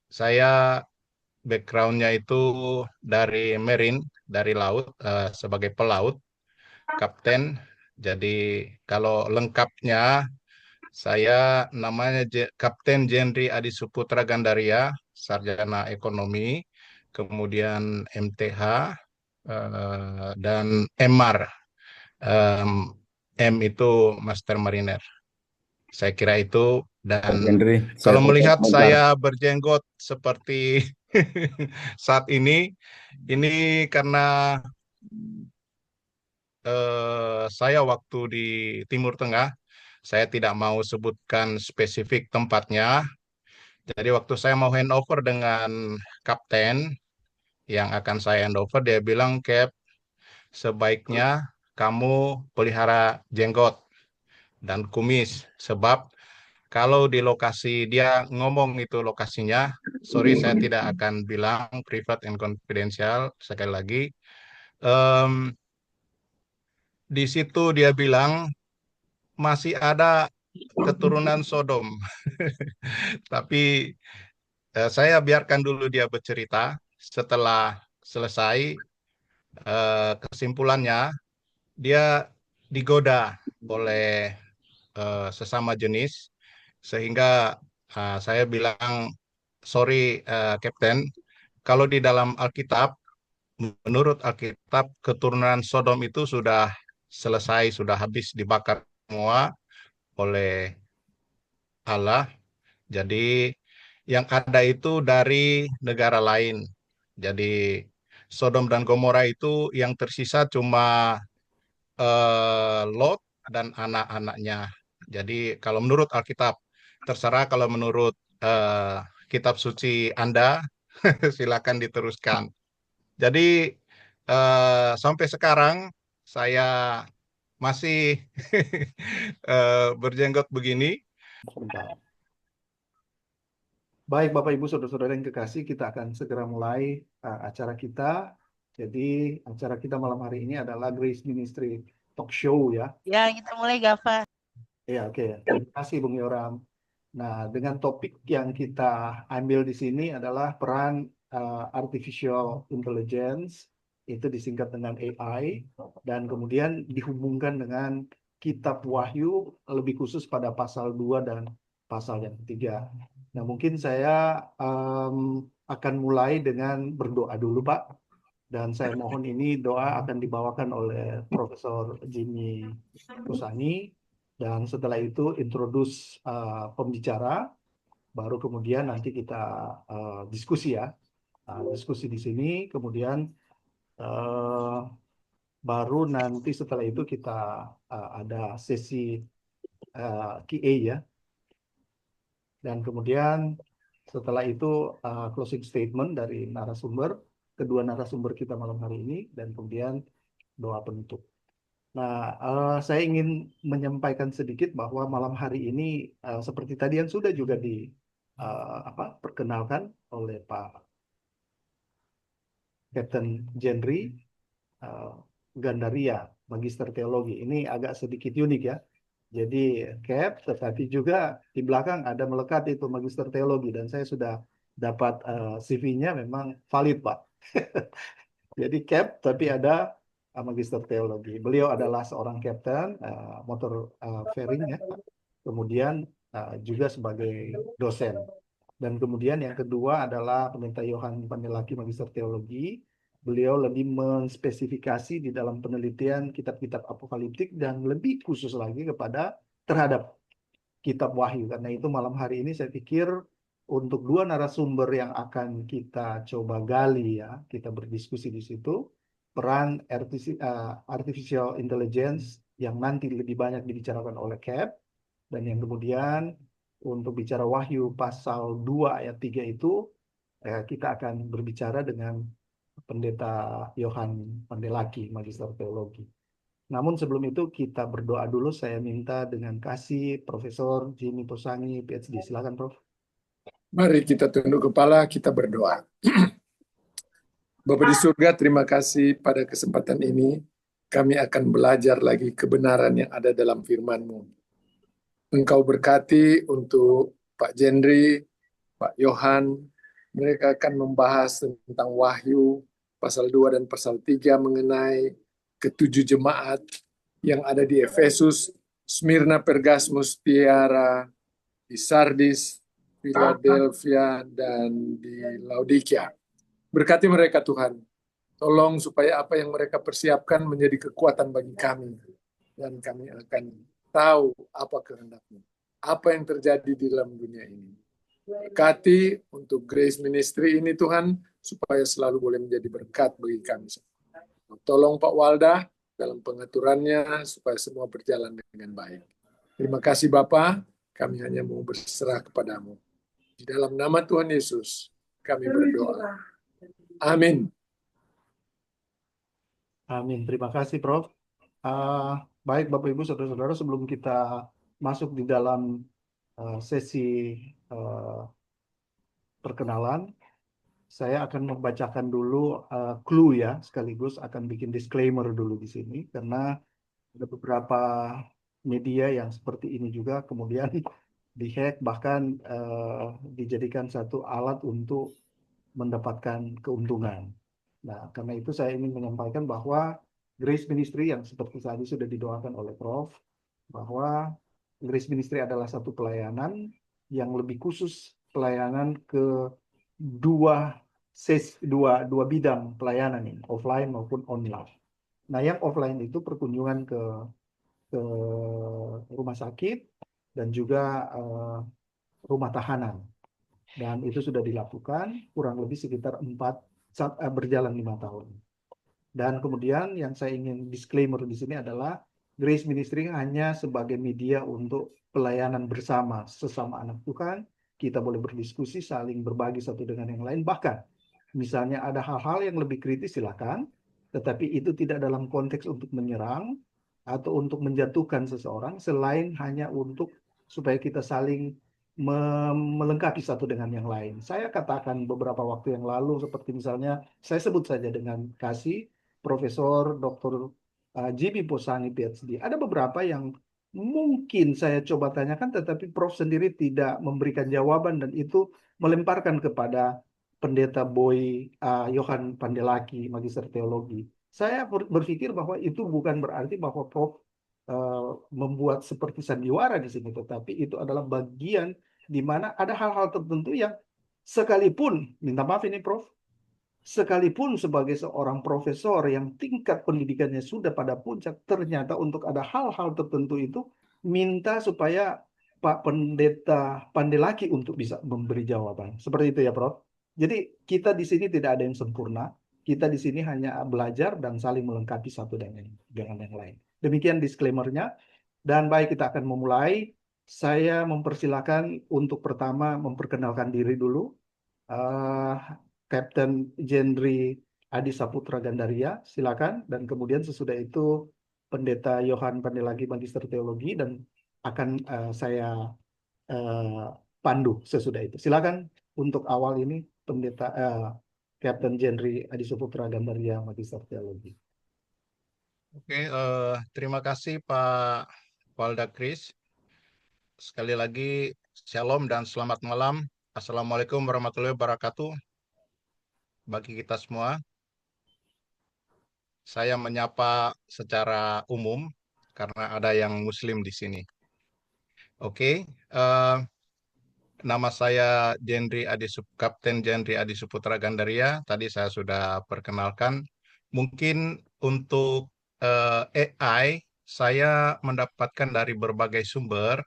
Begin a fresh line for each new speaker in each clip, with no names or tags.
Saya backgroundnya itu dari Marine, dari laut, sebagai pelaut, kapten. Jadi kalau lengkapnya saya namanya Kapten Jenri Adi Suputra Gandaria, sarjana ekonomi, kemudian MTH, dan MR. Em, M itu Master Mariner. Saya kira itu.
Pak
Dan
Gendri, saya
kalau
potong
melihat
sebentar.
saya berjenggot seperti saat ini karena saya waktu di Timur Tengah, saya tidak mau sebutkan spesifik tempatnya. Jadi waktu saya mau handover dengan kapten yang akan saya handover, dia bilang, Cap, sebaiknya kamu pelihara jenggot dan kumis. Sebab kalau di lokasi dia ngomong itu lokasinya, sorry saya tidak akan bilang private and confidential sekali lagi. Em, di situ dia bilang masih ada keturunan Sodom. Tapi saya biarkan dulu dia bercerita. Setelah selesai, kesimpulannya dia digoda oleh sesama jenis, sehingga saya bilang, sorry Kapten, kalau di dalam Alkitab, menurut Alkitab, keturunan Sodom itu sudah selesai, sudah habis dibakar semua oleh Allah. Jadi yang ada itu dari negara lain. Jadi Sodom dan Gomora itu yang tersisa cuma Lot dan anak-anaknya. Jadi kalau menurut Alkitab, terserah kalau menurut eh, kitab suci Anda, silakan diteruskan. Jadi sampai sekarang saya masih berjenggot begini.
Sebentar. Baik, Bapak Ibu, Saudara-saudara yang kekasih, kita akan segera mulai acara kita. Jadi, acara kita malam hari ini adalah Grace Ministry Talk Show ya.
Ya, kita mulai Gava.
Ya, oke. Terima kasih, Bung Yoram. Nah, dengan topik yang kita ambil di sini adalah peran Artificial Intelligence, itu disingkat dengan AI, dan kemudian dihubungkan dengan Kitab Wahyu, lebih khusus pada pasal 2 dan pasal yang ketiga. Nah, mungkin saya akan mulai dengan berdoa dulu, Pak. Dan saya mohon ini doa akan dibawakan oleh Profesor Jimmy Kusani. Dan setelah itu introduce pembicara, baru kemudian nanti kita diskusi ya. Diskusi di sini, kemudian uh, baru nanti setelah itu kita ada sesi QA ya. Dan kemudian setelah itu closing statement dari narasumber, kedua narasumber kita malam hari ini, dan kemudian doa penutup. Nah, saya ingin menyampaikan sedikit bahwa malam hari ini seperti tadi yang sudah juga perkenalkan oleh Pak Captain Jenry uh, Gandaria, Magister Teologi. Ini agak sedikit unik ya. Jadi Cap, tetapi juga di belakang ada melekat itu Magister Teologi dan saya sudah dapat CV-nya memang valid, Pak. Jadi Cap, tapi ada Magister Teologi. Beliau adalah seorang kapten motor fairing ya, kemudian juga sebagai dosen. Dan kemudian yang kedua adalah Pendeta Yohan Pandelaki Magister Teologi. Beliau lebih menspesifikasi di dalam penelitian kitab-kitab apokaliptik dan lebih khusus lagi kepada terhadap kitab Wahyu. Karena itu malam hari ini saya pikir untuk dua narasumber yang akan kita coba gali ya, kita berdiskusi di situ, peran artificial intelligence yang nanti lebih banyak dibicarakan oleh Cap, dan yang kemudian untuk bicara Wahyu pasal 2 ayat 3 itu, kita akan berbicara dengan Pendeta Yohan Pandelaki, Magister Teologi. Namun sebelum itu kita berdoa dulu. Saya minta dengan kasih Profesor Jimmy Posangi, PhD. Silakan, Prof.
Mari kita tunduk kepala, kita berdoa. Bapa di surga, terima kasih pada kesempatan ini. Kami akan belajar lagi kebenaran yang ada dalam firman-Mu. Engkau berkati untuk Pak Jendri, Pak Yohan, Mereka akan membahas tentang Wahyu pasal 2 dan pasal 3 mengenai ketujuh jemaat yang ada di Efesus, Smyrna, Pergasmus, Tiara, di Sardis, Philadelphia, dan di Laodikia. Berkati mereka Tuhan. Tolong supaya apa yang mereka persiapkan menjadi kekuatan bagi kami. Dan kami akan tahu apa kehendak-Mu. Apa yang terjadi di dalam dunia ini. Berkati untuk Grace Ministry ini Tuhan, supaya selalu boleh menjadi berkat bagi kami. Tolong Pak Walda dalam pengaturannya, supaya semua berjalan dengan baik. Terima kasih Bapa, kami hanya mau berserah kepadamu. Di dalam nama Tuhan Yesus, kami berdoa. Amin.
Amin. Terima kasih, Prof. Baik, Bapak Ibu, Saudara-saudara, sebelum kita masuk di dalam sesi uh, perkenalan, saya akan membacakan dulu clue ya, sekaligus akan bikin disclaimer dulu di sini, karena ada beberapa media yang seperti ini juga kemudian dihack, bahkan dijadikan satu alat untuk mendapatkan keuntungan. Nah, karena itu saya ingin menyampaikan bahwa Grace Ministry yang seperti tadi sudah didoakan oleh Prof, bahwa Grace Ministry adalah satu pelayanan yang lebih khusus, pelayanan ke dua bidang pelayanan ini, offline maupun online. Nah, yang offline itu perkunjungan ke rumah sakit dan juga rumah tahanan. Dan itu sudah dilakukan kurang lebih sekitar berjalan 5 tahun. Dan kemudian yang saya ingin disclaimer di sini adalah Grace Ministry hanya sebagai media untuk pelayanan bersama sesama anak Tuhan. Kita boleh berdiskusi, saling berbagi satu dengan yang lain. Bahkan misalnya ada hal-hal yang lebih kritis silakan, tetapi itu tidak dalam konteks untuk menyerang atau untuk menjatuhkan seseorang, selain hanya untuk supaya kita saling melengkapi satu dengan yang lain. Saya katakan beberapa waktu yang lalu, seperti misalnya, saya sebut saja dengan kasih Profesor Dr. J.B. Posani PhD. Ada beberapa yang mungkin saya coba tanyakan, tetapi Prof sendiri tidak memberikan jawaban dan itu melemparkan kepada Pendeta Boy Yohan Pandelaki, Magister Teologi. Saya berpikir bahwa itu bukan berarti bahwa Prof membuat seperti sandiwara di sini, tetapi itu adalah bagian di mana ada hal-hal tertentu yang sekalipun, minta maaf ini Prof, sekalipun sebagai seorang profesor yang tingkat pendidikannya sudah pada puncak, ternyata untuk ada hal-hal tertentu itu minta supaya Pak Pendeta Pandelaki untuk bisa memberi jawaban. Seperti itu ya, Prof. Jadi kita di sini tidak ada yang sempurna. Kita di sini hanya belajar dan saling melengkapi satu dengan yang lain. Demikian disclaimer-nya. Dan baik, kita akan memulai. Saya mempersilakan untuk pertama memperkenalkan diri dulu. Uh, Kapten Jendri Adi Saputra Gandaria, silakan. Dan kemudian sesudah itu Pendeta Yohan Pandelagi Magister Teologi dan akan saya pandu sesudah itu. Silakan untuk awal ini Pendeta Kapten Jendri Adi Saputra Gandaria Magister Teologi.
Oke, terima kasih Pak Walda Kris. Sekali lagi, Shalom dan selamat malam. Assalamualaikum warahmatullahi wabarakatuh bagi kita semua. Saya menyapa secara umum karena ada yang Muslim di sini. Oke, nama saya Kapten Jendri Adi Suputra Gandaria. Tadi saya sudah perkenalkan. Mungkin untuk AI, saya mendapatkan dari berbagai sumber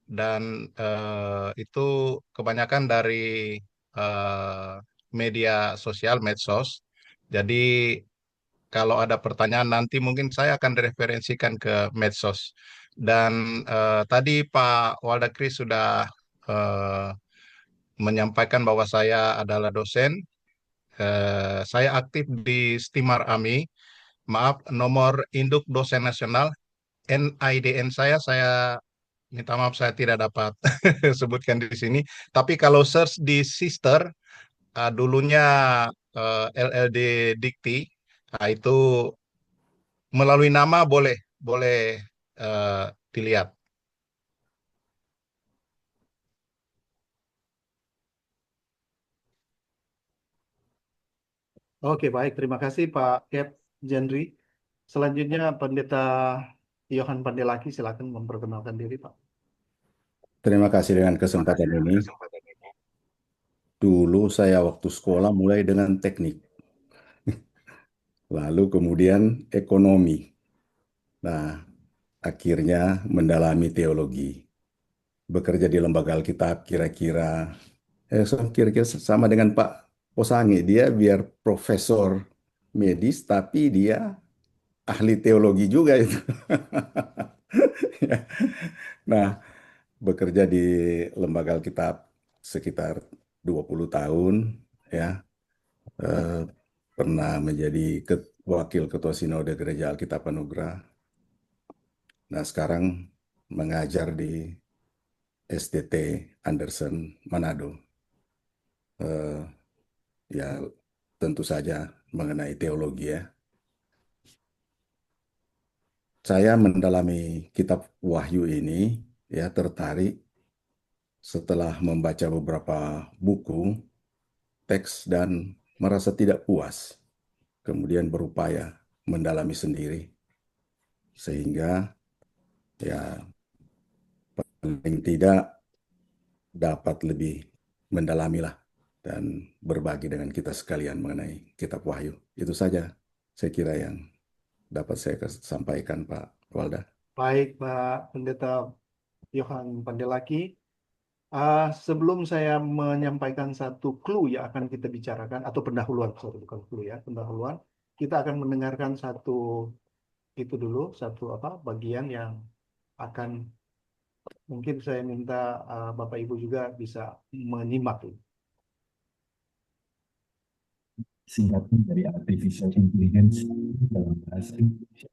dan itu kebanyakan dari eh, media sosial, medsos. Jadi kalau ada pertanyaan nanti mungkin saya akan direferensikan ke medsos. Dan tadi Pak Walda Kris sudah eh, menyampaikan bahwa saya adalah dosen. Saya aktif di Stimar AMI. Maaf, nomor induk dosen nasional NIDN saya minta maaf saya tidak dapat sebutkan di sini. Tapi kalau search di Sister, dulunya LLD Dikti, itu melalui nama boleh boleh eh, dilihat.
Oke, baik. Terima kasih Pak Kep Jenri. Selanjutnya Pendeta Yohan Pandelaki, silakan memperkenalkan diri, Pak.
Terima kasih dengan kesempatan ini. Dulu saya waktu sekolah mulai dengan teknik, lalu kemudian ekonomi. Nah, akhirnya mendalami teologi. Bekerja di lembaga Alkitab kira-kira sama dengan Pak Posangi. Dia biar profesor medis, tapi dia ahli teologi juga itu. Nah, bekerja di lembaga Alkitab sekitar 20 tahun, ya. Eh, Pernah menjadi wakil ketua sinode Gereja Alkitab Anugerah. Nah, sekarang mengajar di SDT Anderson Manado. Eh, Ya, tentu saja mengenai teologi ya. Saya mendalami kitab Wahyu ini ya tertarik setelah membaca beberapa buku, teks dan merasa tidak puas. Kemudian berupaya mendalami sendiri sehingga ya paling tidak dapat lebih mendalami lah dan berbagi dengan kita sekalian mengenai kitab Wahyu. Itu saja saya kira yang dapat saya sampaikan, Pak Walda.
Baik, Pak Pendeta Yohan Pandelaki. Sebelum saya menyampaikan satu clue yang akan kita bicarakan, atau pendahuluan, sorry, bukan clue ya, pendahuluan, kita akan mendengarkan satu itu dulu, satu apa bagian yang akan mungkin saya minta Bapak Ibu juga bisa menyimak ini.
Singkatan dari artificial intelligence dalam bahasa Indonesia.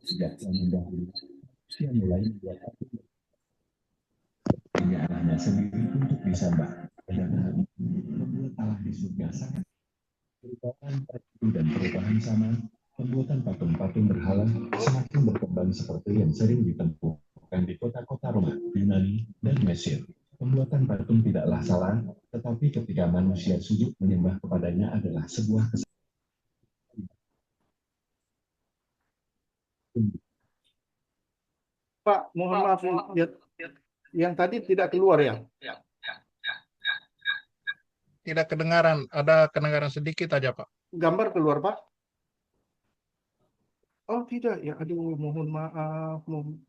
Sejak zaman dahulu, manusia mulai membuat arahnya sendiri untuk disembah. Dan hal ini membuat Allah di surga sangat perubahan itu dan perubahan zaman. Pembuatan patung-patung berhala semakin berkembang seperti yang sering ditemukan di kota-kota Roma, Yunani, dan Mesir. Pembuatan patung tidaklah salah, tetapi ketika manusia sujud menyembah kepadanya adalah sebuah kesalahan.
Pak, mohon maaf yang tadi tidak keluar ya.
tidak kedengaran. Ada kedengaran sedikit aja, Pak.
Gambar keluar, Pak? Oh, tidak. Ya, aduh, mohon maaf. Mohon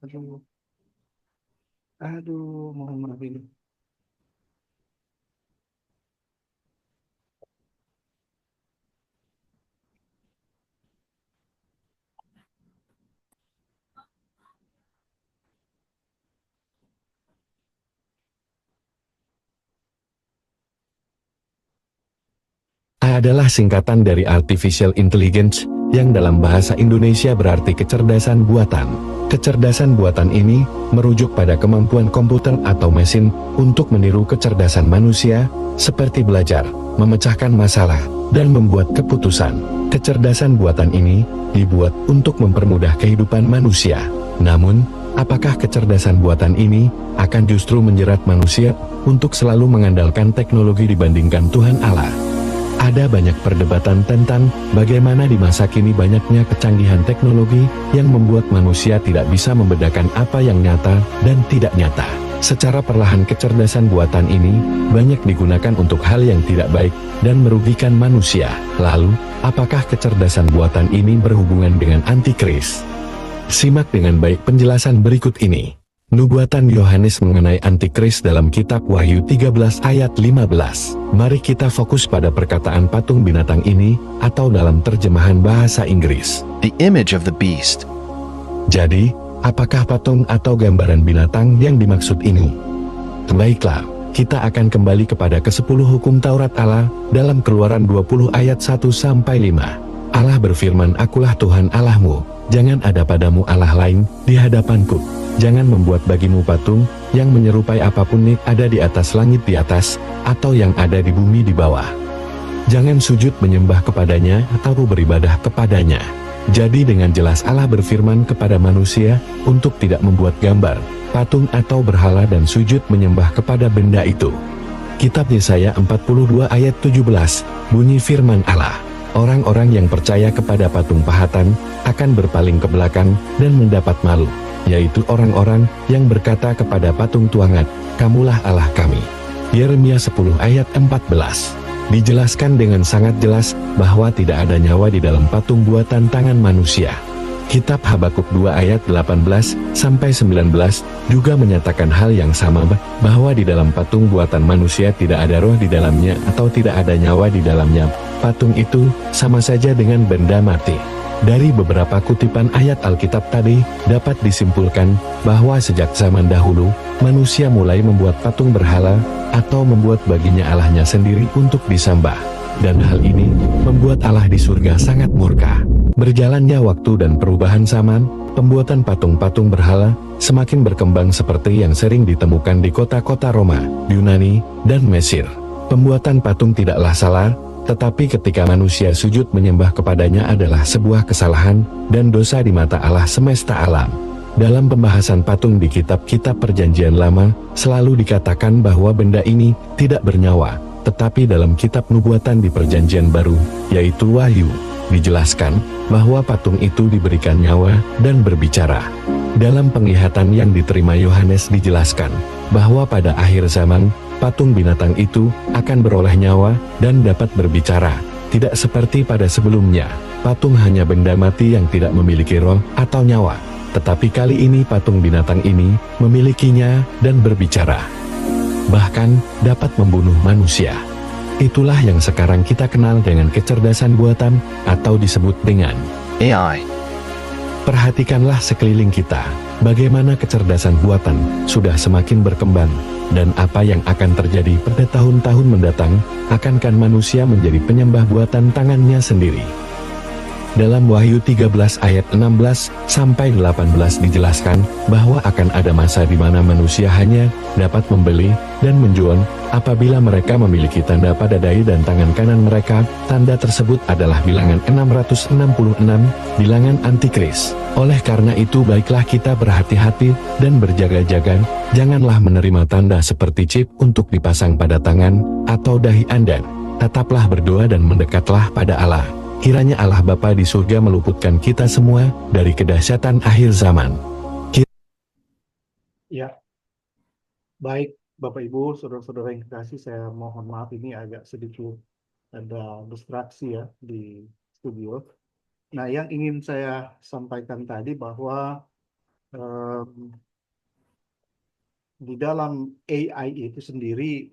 maaf ini.
Adalah singkatan dari Artificial Intelligence, yang dalam bahasa Indonesia berarti kecerdasan buatan. Kecerdasan buatan ini merujuk pada kemampuan komputer atau mesin untuk meniru kecerdasan manusia, seperti belajar, memecahkan masalah, dan membuat keputusan. Kecerdasan buatan ini dibuat untuk mempermudah kehidupan manusia. Namun, apakah kecerdasan buatan ini akan justru menjerat manusia untuk selalu mengandalkan teknologi dibandingkan Tuhan Allah? Ada banyak perdebatan tentang bagaimana di masa kini banyaknya kecanggihan teknologi yang membuat manusia tidak bisa membedakan apa yang nyata dan tidak nyata. Secara perlahan kecerdasan buatan ini banyak digunakan untuk hal yang tidak baik dan merugikan manusia. Lalu, apakah kecerdasan buatan ini berhubungan dengan antikris? Simak dengan baik penjelasan berikut ini. Nubuatan Yohanes mengenai antikris dalam kitab Wahyu 13 ayat 15. Mari kita fokus pada perkataan patung binatang ini, atau dalam terjemahan bahasa Inggris,
the image of the beast.
Jadi, apakah patung atau gambaran binatang yang dimaksud ini? Baiklah, kita akan kembali kepada ke-10 hukum Taurat Allah, dalam Keluaran 20 ayat 1-5. Allah berfirman, "Akulah Tuhan Allahmu, jangan ada padamu Allah lain di hadapanku. Jangan membuat bagimu patung yang menyerupai apapun yang ada di atas langit di atas, atau yang ada di bumi di bawah. Jangan sujud menyembah kepadanya atau beribadah kepadanya." Jadi dengan jelas Allah berfirman kepada manusia untuk tidak membuat gambar, patung atau berhala dan sujud menyembah kepada benda itu. Kitab Yesaya 42 ayat 17, bunyi firman Allah, "Orang-orang yang percaya kepada patung pahatan akan berpaling ke belakang dan mendapat malu, yaitu orang-orang yang berkata kepada patung tuangan, 'Kamulah Allah kami.'" Yeremia 10 ayat 14. Dijelaskan dengan sangat jelas bahwa tidak ada nyawa di dalam patung buatan tangan manusia. Kitab Habakuk 2 ayat 18-19 juga menyatakan hal yang sama, bahwa di dalam patung buatan manusia tidak ada roh di dalamnya atau tidak ada nyawa di dalamnya. Patung itu sama saja dengan benda mati. Dari beberapa kutipan ayat Alkitab tadi, dapat disimpulkan bahwa sejak zaman dahulu, manusia mulai membuat patung berhala, atau membuat baginya Allahnya sendiri untuk disembah. Dan hal ini membuat Allah di surga sangat murka. Berjalannya waktu dan perubahan zaman, pembuatan patung-patung berhala semakin berkembang seperti yang sering ditemukan di kota-kota Roma, Yunani, dan Mesir. Pembuatan patung tidaklah salah, tetapi ketika manusia sujud menyembah kepadanya adalah sebuah kesalahan dan dosa di mata Allah semesta alam. Dalam pembahasan patung di kitab-kitab Perjanjian Lama, selalu dikatakan bahwa benda ini tidak bernyawa, tetapi dalam kitab nubuatan di Perjanjian Baru, yaitu Wahyu, dijelaskan bahwa patung itu diberikan nyawa dan berbicara. Dalam penglihatan yang diterima Yohanes dijelaskan bahwa pada akhir zaman, patung binatang itu akan beroleh nyawa dan dapat berbicara. Tidak seperti pada sebelumnya, patung hanya benda mati yang tidak memiliki roh atau nyawa. Tetapi kali ini patung binatang ini memilikinya dan berbicara. Bahkan dapat membunuh manusia. Itulah yang sekarang kita kenal dengan kecerdasan buatan atau disebut dengan
AI.
Perhatikanlah sekeliling kita, bagaimana kecerdasan buatan sudah semakin berkembang, dan apa yang akan terjadi pada tahun-tahun mendatang, akankah manusia menjadi penyembah buatan tangannya sendiri. Dalam Wahyu 13 ayat 16-18 dijelaskan bahwa akan ada masa di mana manusia hanya dapat membeli dan menjual apabila mereka memiliki tanda pada dahi dan tangan kanan mereka. Tanda tersebut adalah bilangan 666, bilangan antikris. Oleh karena itu baiklah kita berhati-hati dan berjaga-jaga, janganlah menerima tanda seperti chip untuk dipasang pada tangan atau dahi Anda. Tetaplah berdoa dan mendekatlah pada Allah. Kiranya Allah Bapa di surga meluputkan kita semua dari kedahsyatan akhir zaman.
Ya, baik. Bapak Ibu, saudara-saudara yang kekasih, saya mohon maaf ini agak sedikit ada distraksi ya di studio. Nah, yang ingin saya sampaikan tadi bahwa em, di dalam AI itu sendiri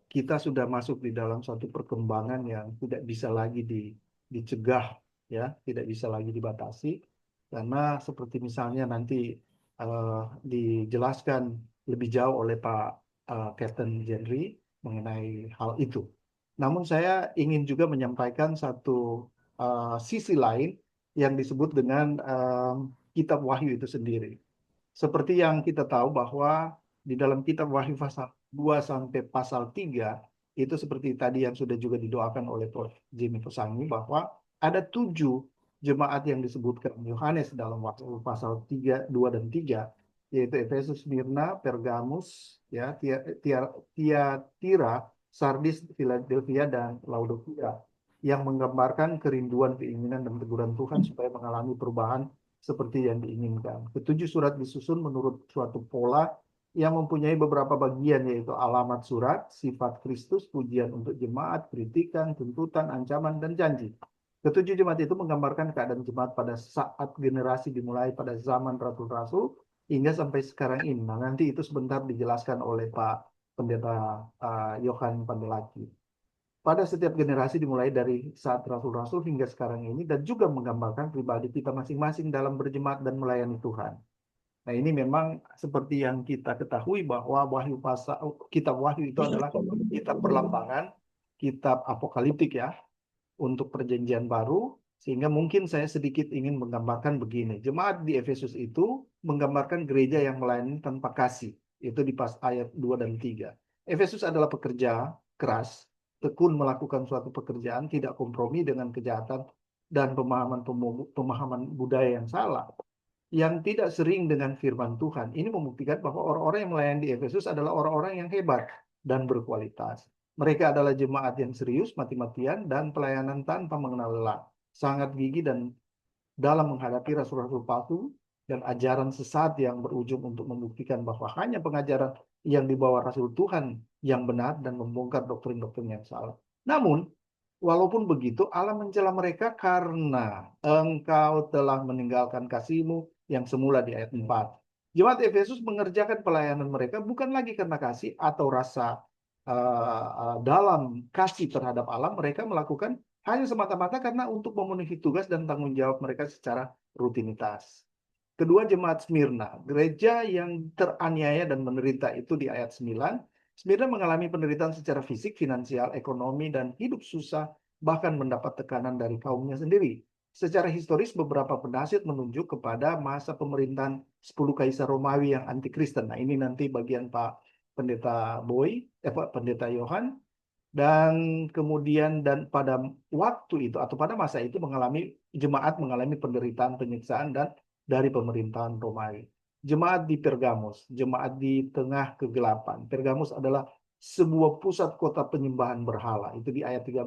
kita sudah masuk di dalam suatu perkembangan yang tidak bisa lagi dicegah, ya, tidak bisa lagi dibatasi, karena seperti misalnya nanti dijelaskan lebih jauh oleh Pak Captain Jenry mengenai hal itu. Namun saya ingin juga menyampaikan satu sisi lain yang disebut dengan Kitab Wahyu itu sendiri. Seperti yang kita tahu bahwa di dalam kitab Wahyu pasal 2 sampai pasal 3 itu seperti tadi yang sudah juga didoakan oleh Prof. Jimmy Pesangi bahwa ada 7 jemaat yang disebutkan Yohanes dalam Wahyu pasal 3, 2 dan 3, yaitu Efesus, Smyrna, Pergamus, ya, Tiatira, Sardis, Philadelphia dan Laodikia, yang menggambarkan kerinduan, keinginan dan teguran Tuhan supaya mengalami perubahan seperti yang diinginkan. Ketujuh surat disusun menurut suatu pola yang mempunyai beberapa bagian, yaitu alamat surat, sifat Kristus, pujian untuk jemaat, kritikan, tuntutan, ancaman, dan janji. Ketujuh jemaat itu menggambarkan keadaan jemaat pada saat generasi dimulai pada zaman rasul-rasul hingga sampai sekarang ini. Nah, nanti itu sebentar dijelaskan oleh Pak Pendeta Yohan Pandelaki. Pada setiap generasi dimulai dari saat rasul-rasul hingga sekarang ini, dan juga menggambarkan pribadi kita masing-masing dalam berjemaat dan melayani Tuhan. Nah, ini memang seperti yang kita ketahui bahwa kitab Wahyu itu adalah kitab perlambangan, kitab apokaliptik ya, untuk perjanjian baru, sehingga mungkin saya sedikit ingin menggambarkan begini. Jemaat di Efesus itu menggambarkan gereja yang melayani tanpa kasih. Itu di pas ayat 2 dan 3. Efesus adalah pekerja keras, tekun melakukan suatu pekerjaan, tidak kompromi dengan kejahatan dan pemahaman budaya yang salah, yang tidak sering dengan firman Tuhan. Ini membuktikan bahwa orang-orang yang melayani di Efesus adalah orang-orang yang hebat dan berkualitas. Mereka adalah jemaat yang serius, mati-matian, dan pelayanan tanpa mengenal lelah. Sangat gigih dan dalam menghadapi rasul-rasul palsu dan ajaran sesat yang berujung untuk membuktikan bahwa hanya pengajaran yang dibawa Rasul Tuhan yang benar dan membongkar doktrin-doktrin yang salah. Namun, walaupun begitu, Allah mencela mereka karena engkau telah meninggalkan kasih-Mu yang semula di ayat 4. Jemaat Efesus mengerjakan pelayanan mereka bukan lagi karena kasih atau rasa dalam kasih terhadap Allah. Mereka melakukan hanya semata-mata karena untuk memenuhi tugas dan tanggung jawab mereka secara rutinitas. Kedua, jemaat Smyrna, gereja yang teraniaya dan menderita, itu di ayat 9. Smyrna mengalami penderitaan secara fisik, finansial, ekonomi, dan hidup susah, bahkan mendapat tekanan dari kaumnya sendiri. Secara historis, beberapa penasihat menunjuk kepada masa pemerintahan 10 kaisar Romawi yang anti-Kristen. Nah, ini nanti bagian Pak Pendeta Pendeta Yohan. Dan kemudian pada waktu itu atau pada masa itu jemaat mengalami penderitaan, penyiksaan dan dari pemerintahan Romawi. Jemaat di Pergamus, jemaat di tengah kegelapan. Pergamus adalah sebuah pusat kota penyembahan berhala. Itu di ayat 13.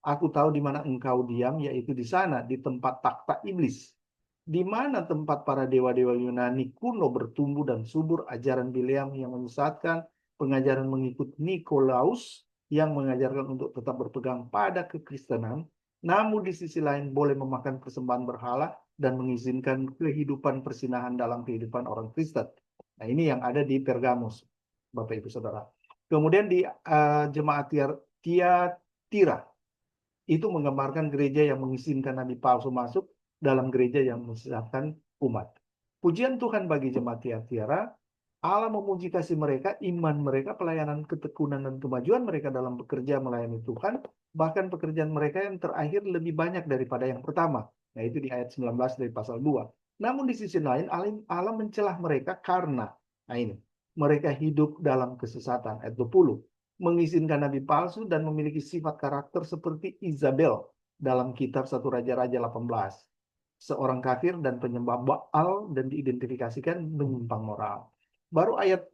Aku tahu di mana engkau diam, yaitu di sana, di tempat takhta iblis. Di mana tempat para dewa-dewa Yunani kuno bertumbuh dan subur, ajaran Bileam yang menyesatkan, pengajaran mengikut Nikolaus yang mengajarkan untuk tetap berpegang pada kekristenan, namun di sisi lain boleh memakan persembahan berhala dan mengizinkan kehidupan persinahan dalam kehidupan orang Kristen. Nah, ini yang ada di Pergamus, Bapak Ibu Saudara. Kemudian di jemaat Tiatira, itu menggambarkan gereja yang mengizinkan nabi palsu masuk dalam gereja yang menyesatkan umat. Pujian Tuhan bagi jemaat Tiatira. Allah memuji kasih mereka, iman mereka, pelayanan, ketekunan, dan kemajuan mereka dalam bekerja melayani Tuhan. Bahkan pekerjaan mereka yang terakhir lebih banyak daripada yang pertama. Nah, itu di ayat 19 dari pasal 2. Namun di sisi lain, Allah mencelah mereka karena, nah ini, mereka hidup dalam kesesatan. Ayat 20. Mengizinkan nabi palsu dan memiliki sifat karakter seperti Isabel dalam kitab 1 Raja-Raja 18. Seorang kafir dan penyembah Baal dan diidentifikasikan menyimpang moral. Baru ayat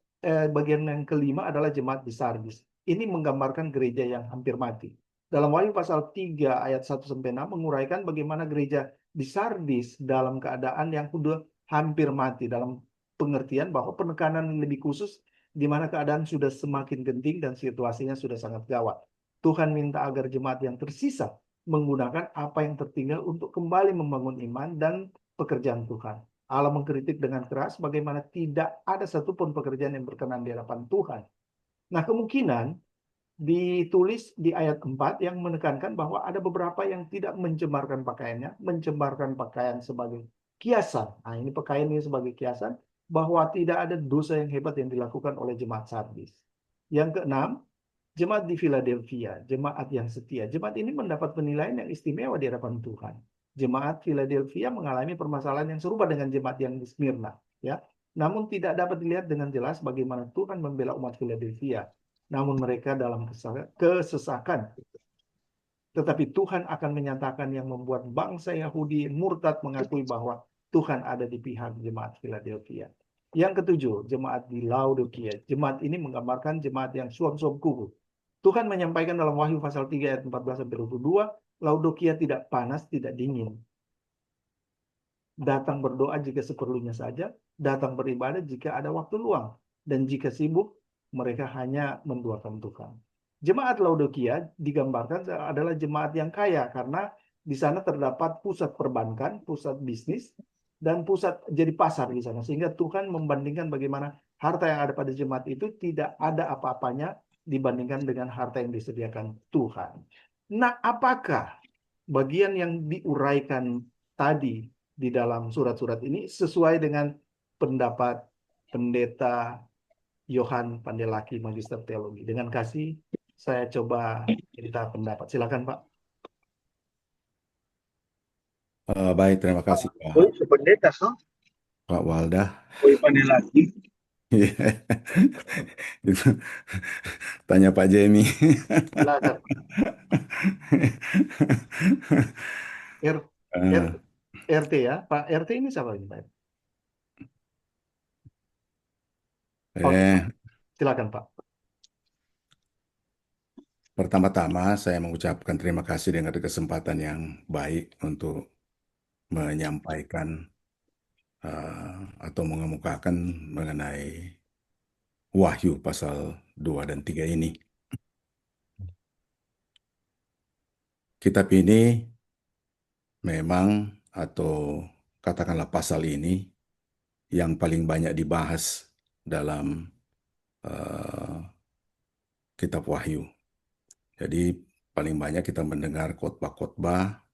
bagian yang kelima adalah jemaat di Sardis. Ini menggambarkan gereja yang hampir mati. Dalam Wahyu pasal 3 ayat 1-6 menguraikan bagaimana gereja di Sardis dalam keadaan yang sudah hampir mati, dalam pengertian bahwa penekanan lebih khusus di mana keadaan sudah semakin genting dan situasinya sudah sangat gawat. Tuhan minta agar jemaat yang tersisa menggunakan apa yang tertinggal untuk kembali membangun iman dan pekerjaan Tuhan. Allah mengkritik dengan keras bagaimana tidak ada satupun pekerjaan yang berkenan di hadapan Tuhan. Nah, kemungkinan ditulis di ayat 4 yang menekankan bahwa ada beberapa yang tidak mencemarkan pakaiannya, mencemarkan pakaian sebagai kiasan. Nah, ini pakaian ini sebagai kiasan, bahwa tidak ada dosa yang hebat yang dilakukan oleh jemaat Sardis. Yang keenam, jemaat di Philadelphia, jemaat yang setia. Jemaat ini mendapat penilaian yang istimewa di hadapan Tuhan. Jemaat Philadelphia mengalami permasalahan yang serupa dengan jemaat yang di Smyrna, ya. Namun tidak dapat dilihat dengan jelas bagaimana Tuhan membela umat Philadelphia. Namun mereka dalam kesesakan. Tetapi Tuhan akan menyatakan yang membuat bangsa Yahudi murtad mengakui bahwa Tuhan ada di pihak jemaat Philadelphia. Yang ketujuh, jemaat di Laodikia. Jemaat ini menggambarkan jemaat yang suam-suam kuku. Tuhan menyampaikan dalam Wahyu pasal 3 ayat 14-22, Laodikia tidak panas, tidak dingin. Datang berdoa jika seperlunya saja, datang beribadah jika ada waktu luang, dan jika sibuk, mereka hanya menduakan Tuhan. Jemaat Laodikia digambarkan adalah jemaat yang kaya karena di sana terdapat pusat perbankan, pusat bisnis, dan pusat jadi pasar di sana. Sehingga Tuhan membandingkan bagaimana harta yang ada pada jemaat itu tidak ada apa-apanya dibandingkan dengan harta yang disediakan Tuhan. Nah, apakah bagian yang diuraikan tadi di dalam surat-surat ini sesuai dengan pendapat pendeta Yohan Pandelaki, Magister Teologi? Dengan kasih, saya coba minta pendapat. Silakan, Pak.
Baik, terima kasih
Oh, pendeta, so?
Pak Walda.
Oh, Pandelaki.
Itu tanya Pak Jemi.
Silakan. RT ya, Pak. RT ini siapa ini, Pak? Silakan, Pak.
Pertama-tama saya mengucapkan terima kasih dengan kesempatan yang baik untuk menyampaikan atau mengemukakan mengenai Wahyu pasal 2 dan 3 ini. Kitab ini memang, atau katakanlah pasal ini, yang paling banyak dibahas dalam kitab Wahyu. Jadi paling banyak kita mendengar khotbah-khotbah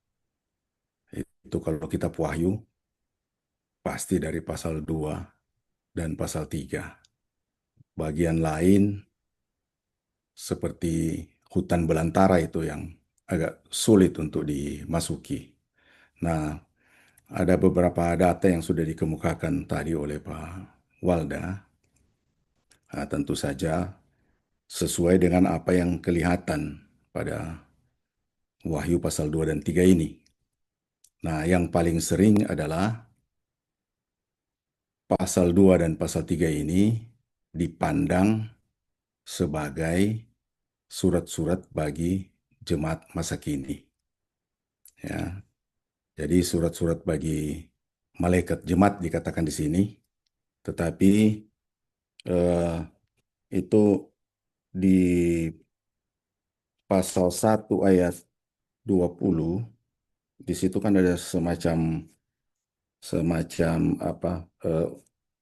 itu kalau kitab Wahyu pasti dari pasal 2 dan pasal 3. Bagian lain seperti hutan belantara itu yang agak sulit untuk dimasuki. Nah, ada beberapa data yang sudah dikemukakan tadi oleh Pak Walda. Nah, tentu saja sesuai dengan apa yang kelihatan pada Wahyu pasal 2 dan 3 ini. Nah, yang paling sering adalah pasal 2 dan pasal 3 ini dipandang sebagai surat-surat bagi jemaat masa kini. Ya. Jadi surat-surat bagi malaikat jemaat dikatakan di sini, tetapi itu di pasal 1 ayat 20, di situ kan ada semacam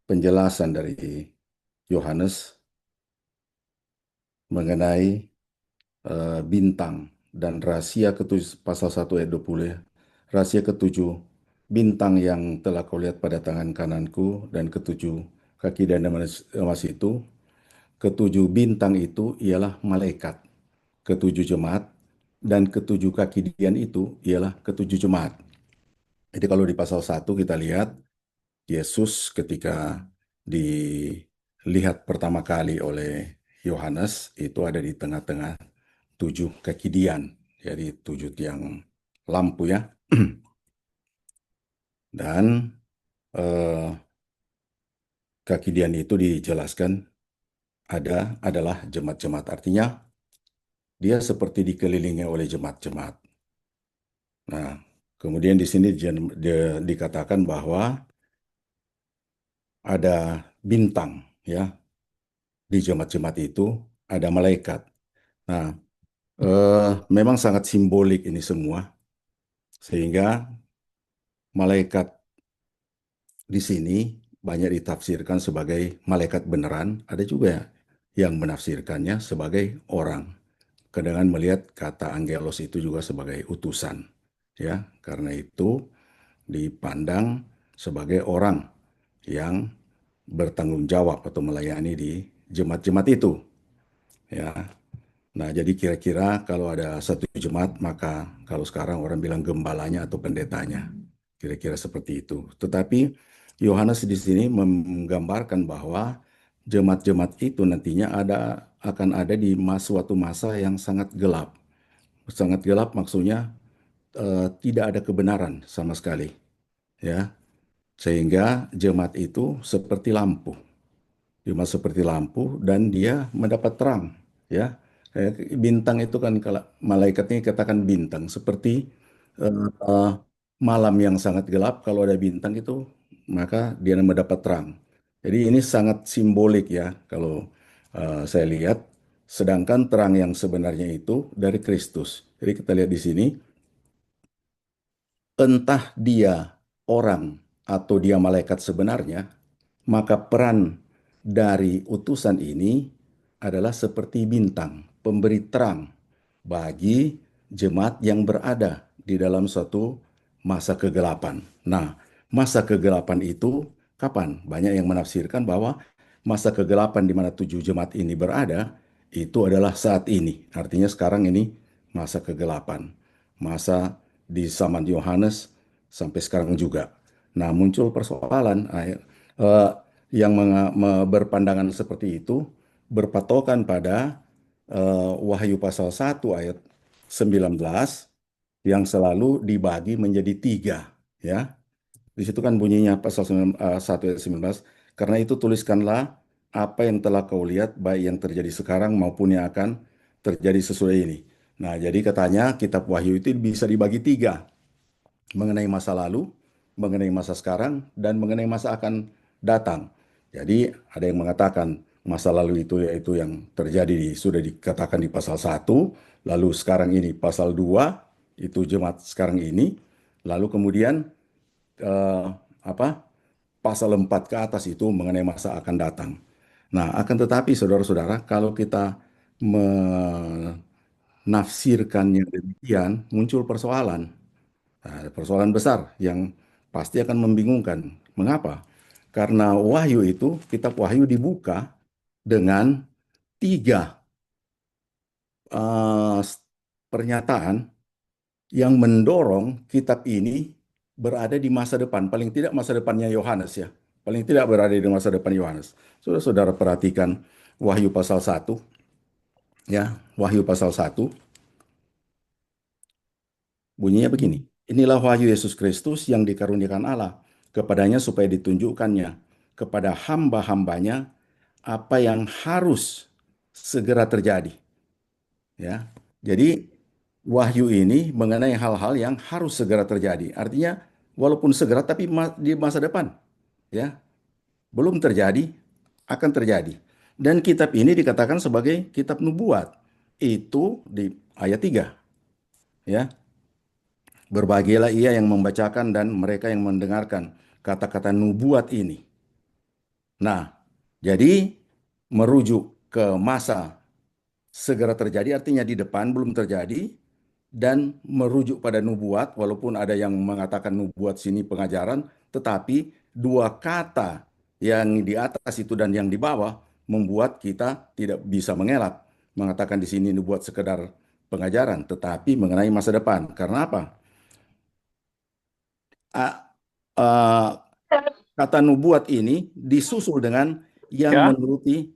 penjelasan dari Yohanes mengenai bintang dan rahasia ketujuh, pasal 1 ayat 20 ya. Rahasia ketujuh, bintang yang telah kau lihat pada tangan kananku dan ketujuh kaki dan emas itu. Ketujuh bintang itu ialah malaikat, ketujuh jemaat, dan ketujuh kaki dian itu ialah ketujuh jemaat. Jadi kalau di pasal 1 kita lihat Yesus ketika dilihat pertama kali oleh Yohanes itu ada di tengah-tengah 7 kaki dian, jadi 7 tiang lampu ya. Dan kaki dian itu dijelaskan adalah jemaat-jemaat, artinya dia seperti dikelilingi oleh jemaat-jemaat. Nah, kemudian di sini dikatakan bahwa ada bintang ya. di jemaat-jemaat itu ada malaikat. Nah, memang sangat simbolik ini semua, sehingga malaikat di sini banyak ditafsirkan sebagai malaikat beneran, ada juga yang menafsirkannya sebagai orang. Kadang melihat kata angelos itu juga sebagai utusan, ya, karena itu dipandang sebagai orang yang bertanggung jawab atau melayani di jemaat-jemaat itu, ya. Nah, jadi kira-kira kalau ada satu jemaat, maka kalau sekarang orang bilang gembalanya atau pendetanya. Kira-kira seperti itu. Tetapi Yohanes di sini menggambarkan bahwa jemaat-jemaat itu nantinya akan ada di suatu masa yang sangat gelap. Sangat gelap maksudnya tidak ada kebenaran sama sekali, ya. Sehingga jemaat itu seperti lampu. Cuma seperti lampu dan dia mendapat terang, ya. Bintang itu kan kalau malaikatnya katakan bintang seperti eh, malam yang sangat gelap, kalau ada bintang itu maka dia mendapat terang. Jadi ini sangat simbolik ya kalau saya lihat. Sedangkan terang yang sebenarnya itu dari Kristus. Jadi kita lihat di sini, entah dia orang atau dia malaikat sebenarnya, maka peran dari utusan ini adalah seperti bintang, pemberi terang bagi jemaat yang berada di dalam suatu masa kegelapan. Nah, masa kegelapan itu kapan? Banyak yang menafsirkan bahwa masa kegelapan di mana 7 jemaat ini berada, itu adalah saat ini. Artinya sekarang ini masa kegelapan. Masa di zaman Yohanes sampai sekarang juga. Nah, muncul persoalan yang berpandangan seperti itu berpatokan pada Wahyu pasal 1 ayat 19 yang selalu dibagi menjadi 3, ya. Di situ kan bunyinya pasal 1 ayat 19, karena itu tuliskanlah apa yang telah kau lihat baik yang terjadi sekarang maupun yang akan terjadi sesudah ini. Nah, jadi katanya kitab Wahyu itu bisa dibagi 3, mengenai masa lalu, mengenai masa sekarang, dan mengenai masa akan datang. Jadi ada yang mengatakan masa lalu itu yaitu yang terjadi sudah dikatakan di pasal 1, lalu sekarang ini pasal 2 itu jemaat sekarang ini, lalu kemudian eh, apa? Pasal 4 ke atas itu mengenai masa akan datang. Nah, akan tetapi saudara-saudara, kalau kita menafsirkannya demikian, muncul persoalan. Nah, persoalan besar yang pasti akan membingungkan. Mengapa? Karena Wahyu itu, kitab Wahyu dibuka dengan 3 eh, pernyataan yang mendorong kitab ini berada di masa depan. Paling tidak masa depannya Yohanes ya. Paling tidak berada di masa depan Yohanes. Saudara-saudara perhatikan Wahyu pasal 1. Ya, Wahyu pasal 1. Bunyinya begini. Inilah wahyu Yesus Kristus yang dikaruniakan Allah kepadanya supaya ditunjukkannya kepada hamba-hambanya apa yang harus segera terjadi. Ya, jadi wahyu ini mengenai hal-hal yang harus segera terjadi. Artinya walaupun segera tapi di masa depan, ya, belum terjadi, akan terjadi. Dan kitab ini dikatakan sebagai kitab nubuat. Itu di ayat 3, ya. Berbahagialah ia yang membacakan dan mereka yang mendengarkan kata-kata nubuat ini. Nah, jadi merujuk ke masa segera terjadi artinya di depan belum terjadi, dan merujuk pada nubuat walaupun ada yang mengatakan nubuat sini pengajaran, tetapi 2 kata yang di atas itu dan yang di bawah membuat kita tidak bisa mengelak mengatakan di sini nubuat sekedar pengajaran, tetapi mengenai masa depan. Karena apa? Kata nubuat ini disusul dengan yang menuruti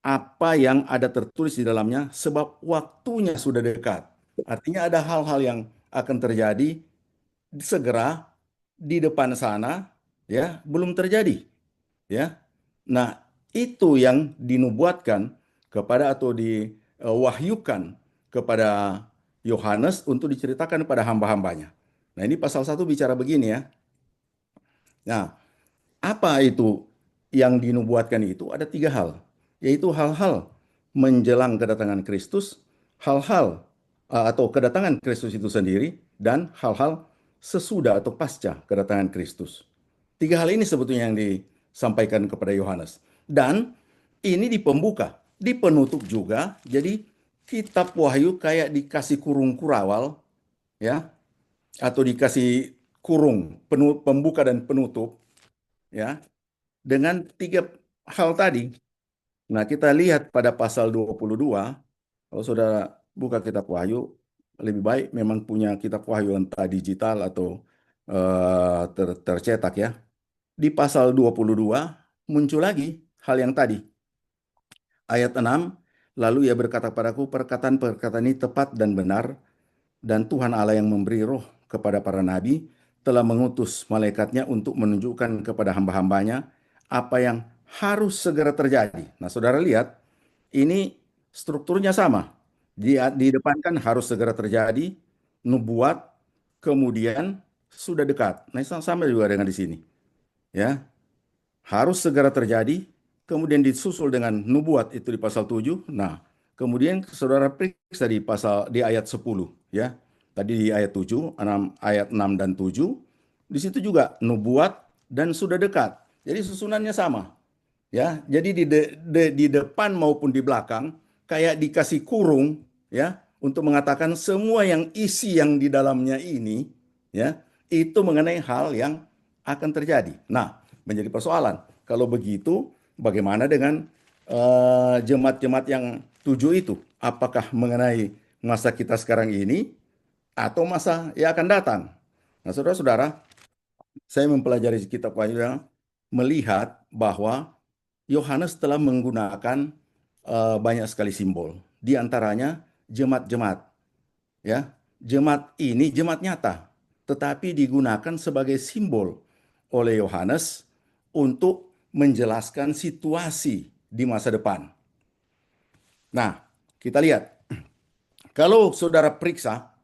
apa yang ada tertulis di dalamnya, sebab waktunya sudah dekat. Artinya ada hal-hal yang akan terjadi segera di depan sana, ya, belum terjadi, ya. Nah, itu yang dinubuatkan kepada atau diwahyukan kepada Yohanes untuk diceritakan kepada hamba-hambanya. Nah, ini pasal 1 bicara begini ya. Nah, apa itu yang dinubuatkan itu? Ada 3 hal. yaitu hal-hal menjelang kedatangan Kristus, hal-hal atau kedatangan Kristus itu sendiri, dan hal-hal sesudah atau pasca kedatangan Kristus. 3 hal ini sebetulnya yang disampaikan kepada Yohanes. Dan ini di pembuka, di penutup juga. Jadi kitab Wahyu kayak dikasih kurung kurawal, ya, atau dikasih kurung pembuka dan penutup, ya, dengan 3 hal tadi. Nah, kita lihat pada pasal 22, kalau saudara buka kitab Wahyu, lebih baik memang punya kitab Wahyu entah digital atau tercetak ya. Di pasal 22 muncul lagi hal yang tadi. Ayat 6, lalu ia berkata padaku, perkataan-perkataan ini tepat dan benar, dan Tuhan Allah yang memberi roh kepada para nabi telah mengutus malaikatnya untuk menunjukkan kepada hamba-hambanya apa yang harus segera terjadi. Nah, saudara lihat, ini strukturnya sama. Di depan kan harus segera terjadi, nubuat, kemudian sudah dekat. Nah, sama juga dengan di sini. Ya, harus segera terjadi, kemudian disusul dengan nubuat itu di pasal 7. Nah, kemudian saudara periksa di ayat 10 ya. Tadi di ayat 7, ayat 6 dan 7, di situ juga nubuat dan sudah dekat. Jadi susunannya sama. Ya, jadi di depan maupun di belakang kayak dikasih kurung ya untuk mengatakan semua yang isi yang di dalamnya ini ya itu mengenai hal yang akan terjadi. Nah, menjadi persoalan. Kalau begitu, bagaimana dengan jemaat-jemaat yang 7 itu? Apakah mengenai masa kita sekarang ini atau masa yang akan datang? Nah, saudara-saudara, saya mempelajari kitab Wahyu melihat bahwa Yohanes telah menggunakan banyak sekali simbol. Di antaranya jemaat-jemaat. Ya, jemaat ini jemaat nyata, tetapi digunakan sebagai simbol oleh Yohanes untuk menjelaskan situasi di masa depan. Nah, kita lihat. Kalau saudara periksa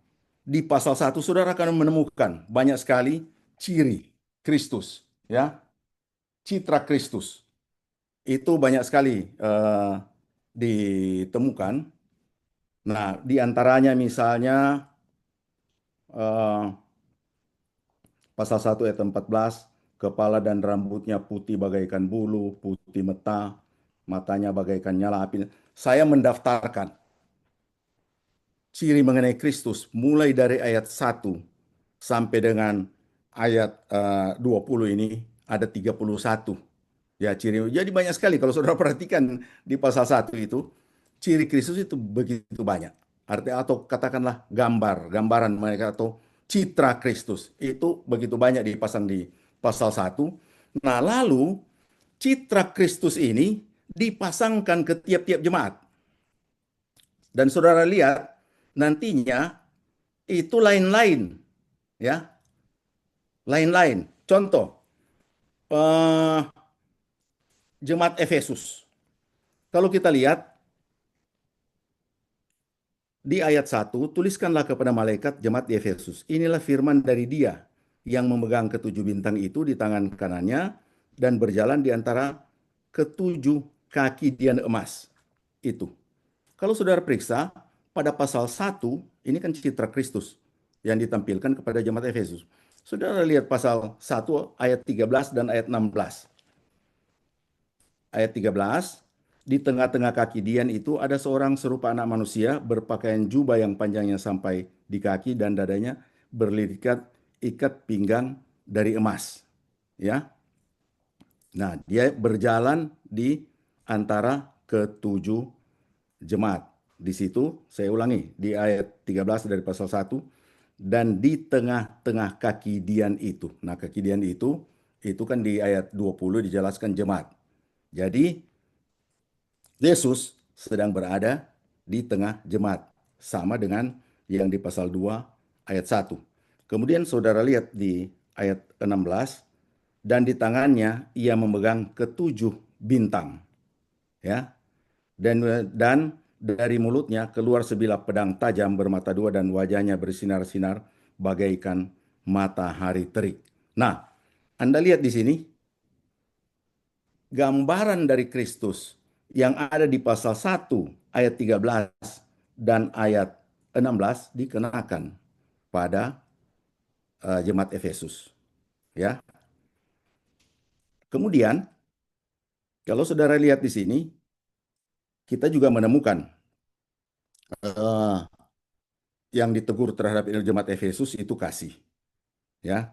di pasal 1, saudara akan menemukan banyak sekali ciri Kristus, ya. Citra Kristus. Itu banyak sekali ditemukan. Nah, di antaranya misalnya pasal 1 ayat 14, kepala dan rambutnya putih bagaikan bulu, putih meta, matanya bagaikan nyala api. Saya mendaftarkan ciri mengenai Kristus mulai dari ayat 1 sampai dengan ayat 20 ini ada 31. Ya, ciri. Jadi banyak sekali kalau saudara perhatikan di pasal 1 itu, ciri Kristus itu begitu banyak. Artinya atau katakanlah gambaran mereka atau citra Kristus itu begitu banyak dipasang di pasal 1. Nah, lalu citra Kristus ini dipasangkan ke tiap-tiap jemaat. Dan saudara lihat nantinya itu lain-lain, ya. Lain-lain. Contoh, jemaat Efesus. Kalau kita lihat di ayat 1, tuliskanlah kepada malaikat jemaat di Efesus. Inilah firman dari Dia yang memegang ketujuh bintang itu di tangan kanannya dan berjalan di antara ketujuh kaki dian emas. Itu. Kalau saudara periksa, pada pasal 1, ini kan citra Kristus yang ditampilkan kepada jemaat Efesus. Saudara lihat pasal 1 ayat 13 dan ayat 16. Ayat 13, di tengah-tengah kaki dian itu ada seorang serupa anak manusia berpakaian jubah yang panjangnya sampai di kaki dan dadanya berlilit ikat pinggang dari emas. Ya. Nah, dia berjalan di antara ketujuh jemaat. Di situ saya ulangi di ayat 13 dari pasal 1, dan di tengah-tengah kaki dian itu. Nah, kaki dian itu kan di ayat 20 dijelaskan jemaat. Jadi Yesus sedang berada di tengah jemaat, sama dengan yang di pasal 2 ayat 1. Kemudian saudara lihat di ayat 16, dan di tangannya ia memegang ketujuh bintang. Ya. Dan dari mulutnya keluar sebilah pedang tajam bermata dua dan wajahnya bersinar-sinar bagaikan matahari terik. Nah, Anda lihat di sini gambaran dari Kristus yang ada di pasal 1 ayat 13 dan ayat 16 dikenakan pada jemaat Efesus, ya. Kemudian kalau saudara lihat di sini, kita juga menemukan eh, yang ditegur terhadap jemaat Efesus itu kasih, ya.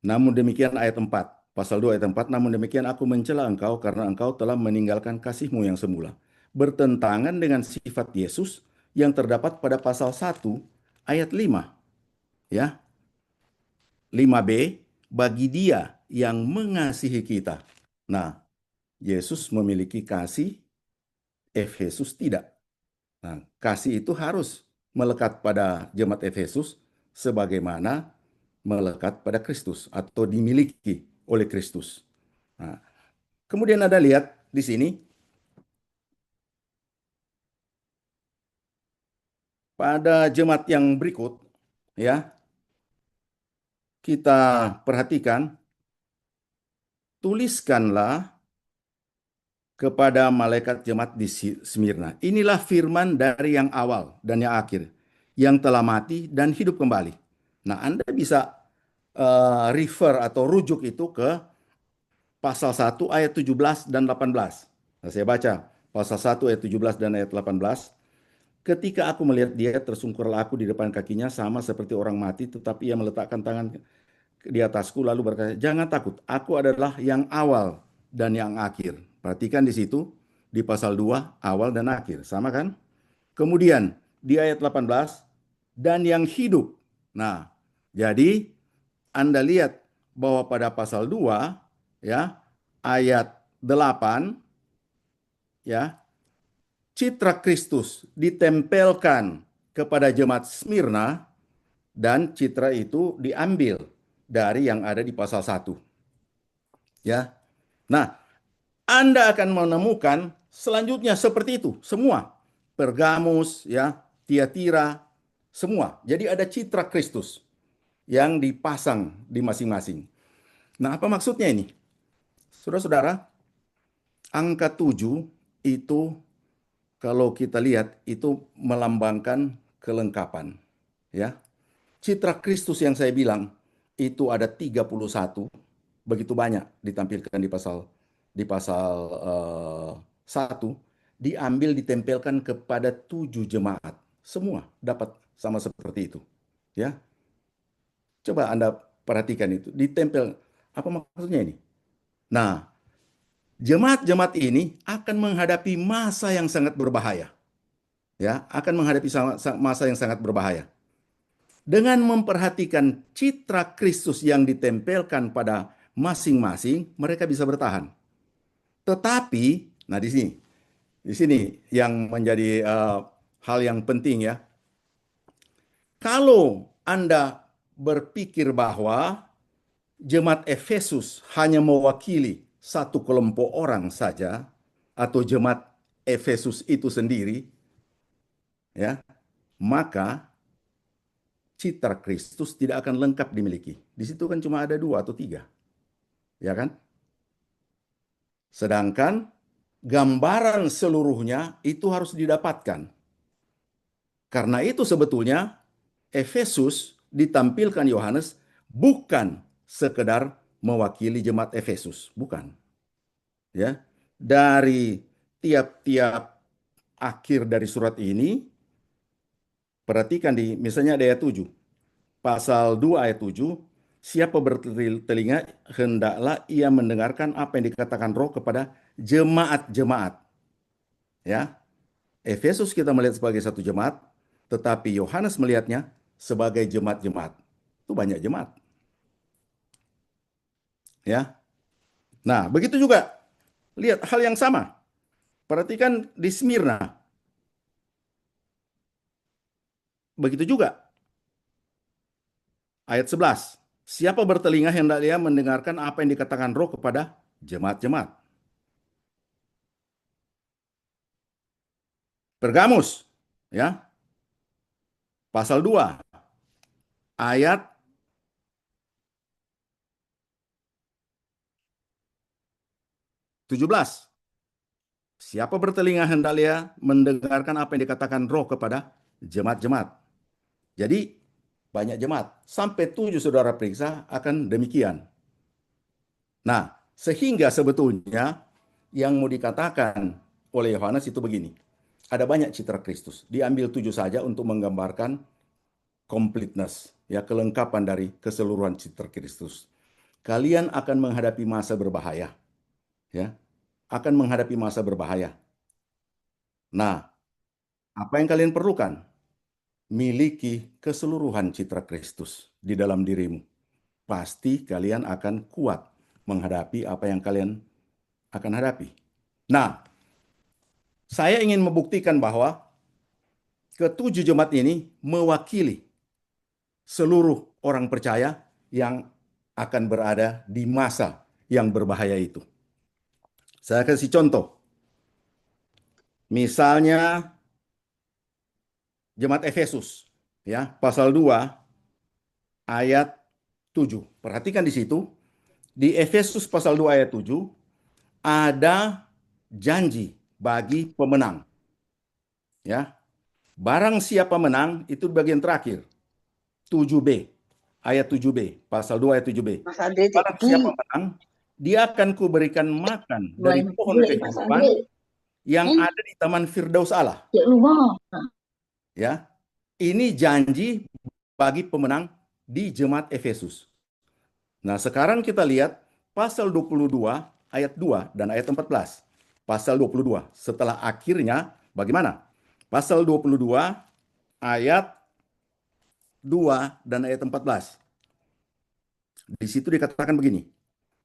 Namun demikian ayat 4, pasal 2 ayat 4, namun demikian aku mencela engkau karena engkau telah meninggalkan kasihmu yang semula. Bertentangan dengan sifat Yesus yang terdapat pada pasal 1 ayat 5, ya. 5b, bagi dia yang mengasihi kita. Nah, Yesus memiliki kasih, Efesus tidak. Nah, kasih itu harus melekat pada jemaat Efesus sebagaimana melekat pada Kristus atau dimiliki oleh Kristus. Nah, kemudian Anda lihat di sini pada jemaat yang berikut, ya, kita perhatikan, tuliskanlah kepada malaikat jemaat di Smyrna. Inilah firman dari yang awal dan yang akhir, yang telah mati dan hidup kembali. Nah, Anda bisa refer atau rujuk itu ke pasal 1 ayat 17 dan 18. Nah, saya baca pasal 1 ayat 17 dan ayat 18. Ketika aku melihat dia, tersungkurlah aku di depan kakinya sama seperti orang mati, tetapi ia meletakkan tangan di atasku lalu berkata, jangan takut, aku adalah yang awal dan yang akhir. Perhatikan di situ, di pasal 2, awal dan akhir. Sama kan? Kemudian di ayat 18, dan yang hidup. Nah, jadi Anda lihat bahwa pada pasal 2, ya, ayat 8, ya, citra Kristus ditempelkan kepada jemaat Smyrna dan citra itu diambil dari yang ada di pasal 1. Ya. Nah, Anda akan menemukan selanjutnya seperti itu, semua. Pergamus, ya, Tiatira, semua. Jadi ada citra Kristus yang dipasang di masing-masing. Nah, apa maksudnya ini? Saudara-saudara, angka 7 itu kalau kita lihat itu melambangkan kelengkapan, ya. Citra Kristus yang saya bilang itu ada 31, begitu banyak ditampilkan di pasal 1, diambil ditempelkan kepada 7 jemaat. Semua dapat sama seperti itu, ya. Coba Anda perhatikan itu, ditempel. Apa maksudnya ini? Nah, jemaat-jemaat ini akan menghadapi masa yang sangat berbahaya. Ya, akan menghadapi masa yang sangat berbahaya. Dengan memperhatikan citra Kristus yang ditempelkan pada masing-masing, mereka bisa bertahan. Tetapi, nah di sini yang menjadi hal yang penting, ya. Kalau Anda berpikir bahwa jemaat Efesus hanya mewakili satu kelompok orang saja, atau jemaat Efesus itu sendiri, ya, maka citra Kristus tidak akan lengkap dimiliki. Di situ kan cuma ada 2 atau 3, ya kan? Sedangkan gambaran seluruhnya itu harus didapatkan. Karena itu sebetulnya Efesus ditampilkan Yohanes bukan sekedar mewakili jemaat Efesus, bukan. Ya, dari tiap-tiap akhir dari surat ini, perhatikan di misalnya ayat 7, pasal 2 ayat 7, siapa bertelinga hendaklah ia mendengarkan apa yang dikatakan Roh kepada jemaat-jemaat. Ya, Efesus kita melihat sebagai satu jemaat, tetapi Yohanes melihatnya sebagai jemaat-jemaat. Itu banyak jemaat. Ya. Nah, begitu juga lihat hal yang sama. Perhatikan di Smyrna. Begitu juga. Ayat 11. Siapa bertelinga hendak dia mendengarkan apa yang dikatakan Roh kepada jemaat-jemaat. Pergamus, ya. Pasal 2 ayat 17. Siapa bertelinga hendaknya mendengarkan apa yang dikatakan Roh kepada jemaat-jemaat. Jadi banyak jemaat, sampai 7 saudara periksa akan demikian. Nah, sehingga sebetulnya yang mau dikatakan oleh Yohanes itu begini. Ada banyak citra Kristus. Diambil 7 saja untuk menggambarkan completeness, ya, kelengkapan dari keseluruhan citra Kristus. Kalian akan menghadapi masa berbahaya, ya. Akan menghadapi masa berbahaya. Nah, apa yang kalian perlukan? Miliki keseluruhan citra Kristus di dalam dirimu. Pasti kalian akan kuat menghadapi apa yang kalian akan hadapi. Nah, saya ingin membuktikan bahwa ketujuh jemaat ini mewakili seluruh orang percaya yang akan berada di masa yang berbahaya itu. Saya kasih contoh. Misalnya jemaat Efesus, ya, pasal 2 ayat 7. Perhatikan di situ, di Efesus pasal 2 ayat 7 ada janji bagi pemenang. Ya. Barang siapa menang, itu bagian terakhir. 7b, ayat 7b, pasal 2 ayat 7b.
Mas Andre
Barang siapa menang, dia akan kuberikan makan dari pohon kehidupan yang ada di taman Firdaus Allah. Ya. Ini janji bagi pemenang di jemaat Efesus. Nah, sekarang kita lihat pasal 22 ayat 2 dan ayat 14. Pasal 22, setelah akhirnya bagaimana? Pasal 22 ayat 2 dan ayat 14. Di situ dikatakan begini.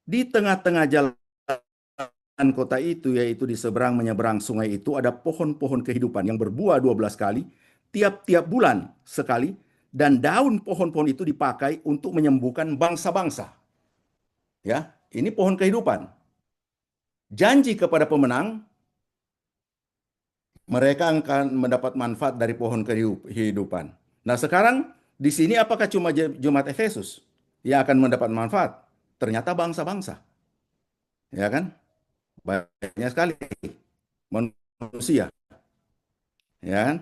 Di tengah-tengah jalan kota itu, yaitu di seberang menyeberang sungai itu, ada pohon-pohon kehidupan yang berbuah 12 kali, tiap-tiap bulan sekali, dan daun pohon-pohon itu dipakai untuk menyembuhkan bangsa-bangsa. Ya, ini pohon kehidupan. Janji kepada pemenang, mereka akan mendapat manfaat dari pohon kehidupan. Nah, sekarang di sini apakah cuma jemaat Efesus yang akan mendapat manfaat? Ternyata bangsa-bangsa. Ya kan? Banyak sekali manusia. Ya kan?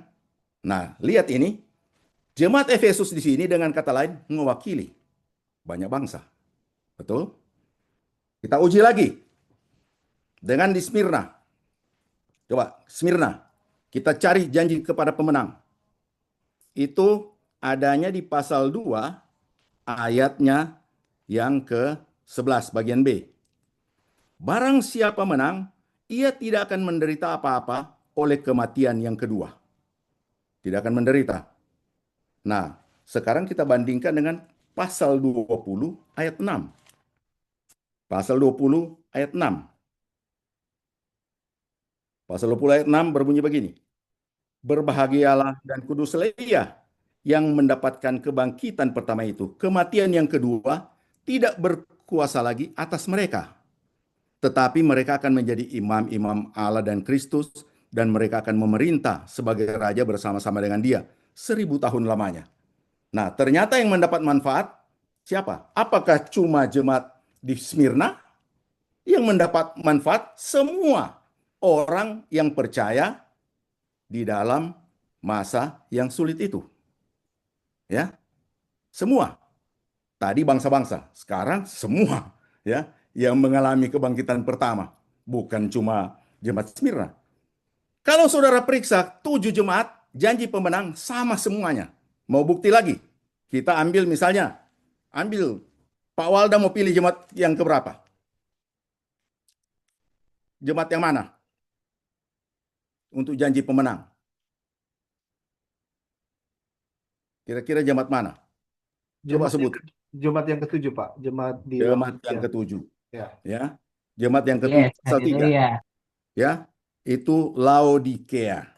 Nah, lihat ini. Jemaat Efesus di sini dengan kata lain mewakili banyak bangsa. Betul? Kita uji lagi dengan di Smyrna. Coba, Smyrna. Kita cari janji kepada pemenang. Itu adanya di pasal 2 ayatnya yang ke-11 bagian B. Barang siapa menang, ia tidak akan menderita apa-apa oleh kematian yang kedua. Tidak akan menderita. Nah, sekarang kita bandingkan dengan pasal 20 ayat 6. Pasal 20 ayat 6. Pasal 20 ayat 6 berbunyi begini. Berbahagialah dan kuduslah ia yang mendapatkan kebangkitan pertama itu. Kematian yang kedua tidak berkuasa lagi atas mereka. Tetapi mereka akan menjadi imam-imam Allah dan Kristus, dan mereka akan memerintah sebagai raja bersama-sama dengan dia 1000 tahun lamanya. Nah, ternyata yang mendapat manfaat siapa? Apakah cuma jemaat di Smyrna? Yang mendapat manfaat semua orang yang percaya di dalam masa yang sulit itu. Ya. Semua. Tadi bangsa-bangsa, sekarang semua, ya, yang mengalami kebangkitan pertama, bukan cuma jemaat Smyrna. Kalau saudara periksa 7 jemaat, janji pemenang sama semuanya. Mau bukti lagi? Kita ambil misalnya, Pak Walda mau pilih jemaat yang keberapa? Jemaat yang mana? Untuk janji pemenang. Kira-kira jemaat mana? Coba sebut.
Jemaat yang ke-7, Pak. Jemaat
yang ke-7.
Ya.
Ya. Jemaat yang ke-7 pasal 3. Ya. Itu Laodikea.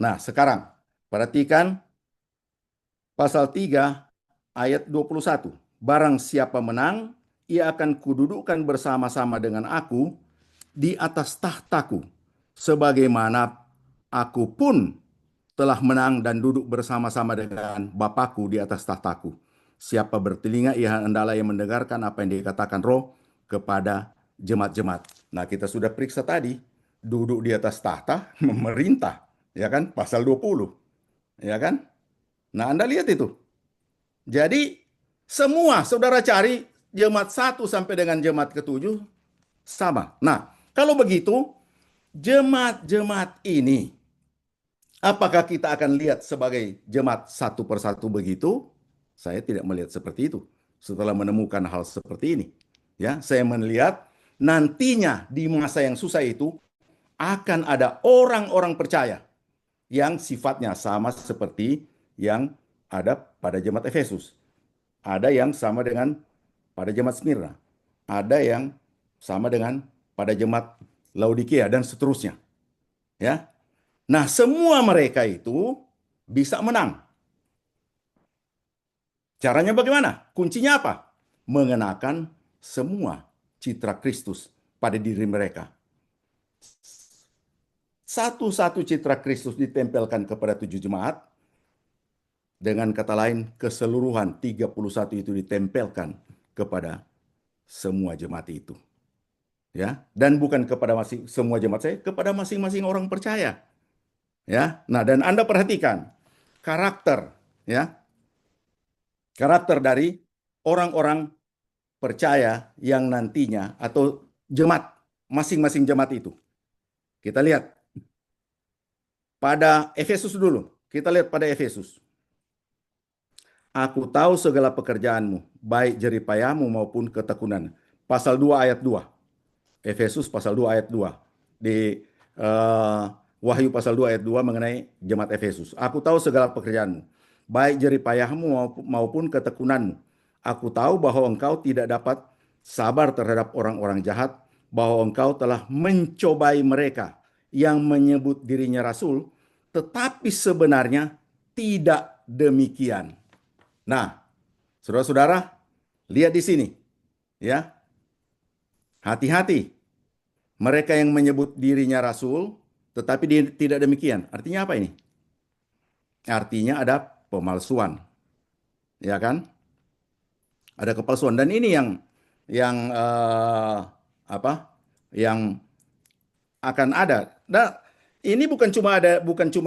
Nah, sekarang perhatikan pasal 3 ayat 21. Barang siapa menang, ia akan kududukkan bersama-sama dengan aku di atas tahtaku, sebagaimana aku pun telah menang dan duduk bersama-sama dengan Bapakku di atas tahtaku. Siapa bertelinga, ia hendaklah yang mendengarkan apa yang dikatakan Roh kepada jemaat-jemaat. Nah, kita sudah periksa tadi duduk di atas tahta, memerintah, ya kan? Pasal 20, ya kan? Nah, Anda lihat itu. Jadi, semua saudara cari jemaat 1 sampai dengan jemaat ke-7 sama. Nah, kalau begitu, jemaat-jemaat ini, apakah kita akan lihat sebagai jemaat satu persatu begitu? Saya tidak melihat seperti itu. Setelah menemukan hal seperti ini, ya, saya melihat nantinya di masa yang susah itu akan ada orang-orang percaya yang sifatnya sama seperti yang ada pada jemaat Efesus. Ada yang sama dengan pada jemaat Smyrna. Ada yang sama dengan pada jemaat Laodikia dan seterusnya. Ya. Nah, semua mereka itu bisa menang. Caranya bagaimana? Kuncinya apa? Mengenakan semua citra Kristus pada diri mereka. Satu-satu citra Kristus ditempelkan kepada 7 jemaat. Dengan kata lain, keseluruhan 31 itu ditempelkan kepada semua jemaat itu. Ya, dan bukan kepada semua jemaat saya, kepada masing-masing orang percaya. Ya. Nah, dan Anda perhatikan karakter, ya. Karakter dari orang-orang percaya yang nantinya atau jemaat, masing-masing jemaat itu. Kita lihat pada Efesus dulu. Kita lihat pada Efesus. Aku tahu segala pekerjaanmu, baik jeripayamu maupun ketekunan. Pasal 2 ayat 2. Efesus pasal 2 ayat 2. Di Wahyu pasal 2 ayat 2 mengenai jemaat Efesus. Aku tahu segala pekerjaanmu, baik jeripayahmu maupun ketekunanmu. Aku tahu bahwa engkau tidak dapat sabar terhadap orang-orang jahat, bahwa engkau telah mencobai mereka yang menyebut dirinya rasul, tetapi sebenarnya tidak demikian. Nah, saudara-saudara, lihat di sini, ya. Hati-hati. Mereka yang menyebut dirinya rasul, tetapi dia tidak demikian. Artinya apa ini? Artinya ada pemalsuan, ya kan? Ada kepalsuan, dan ini yang yang akan ada. Nah, ini bukan cuma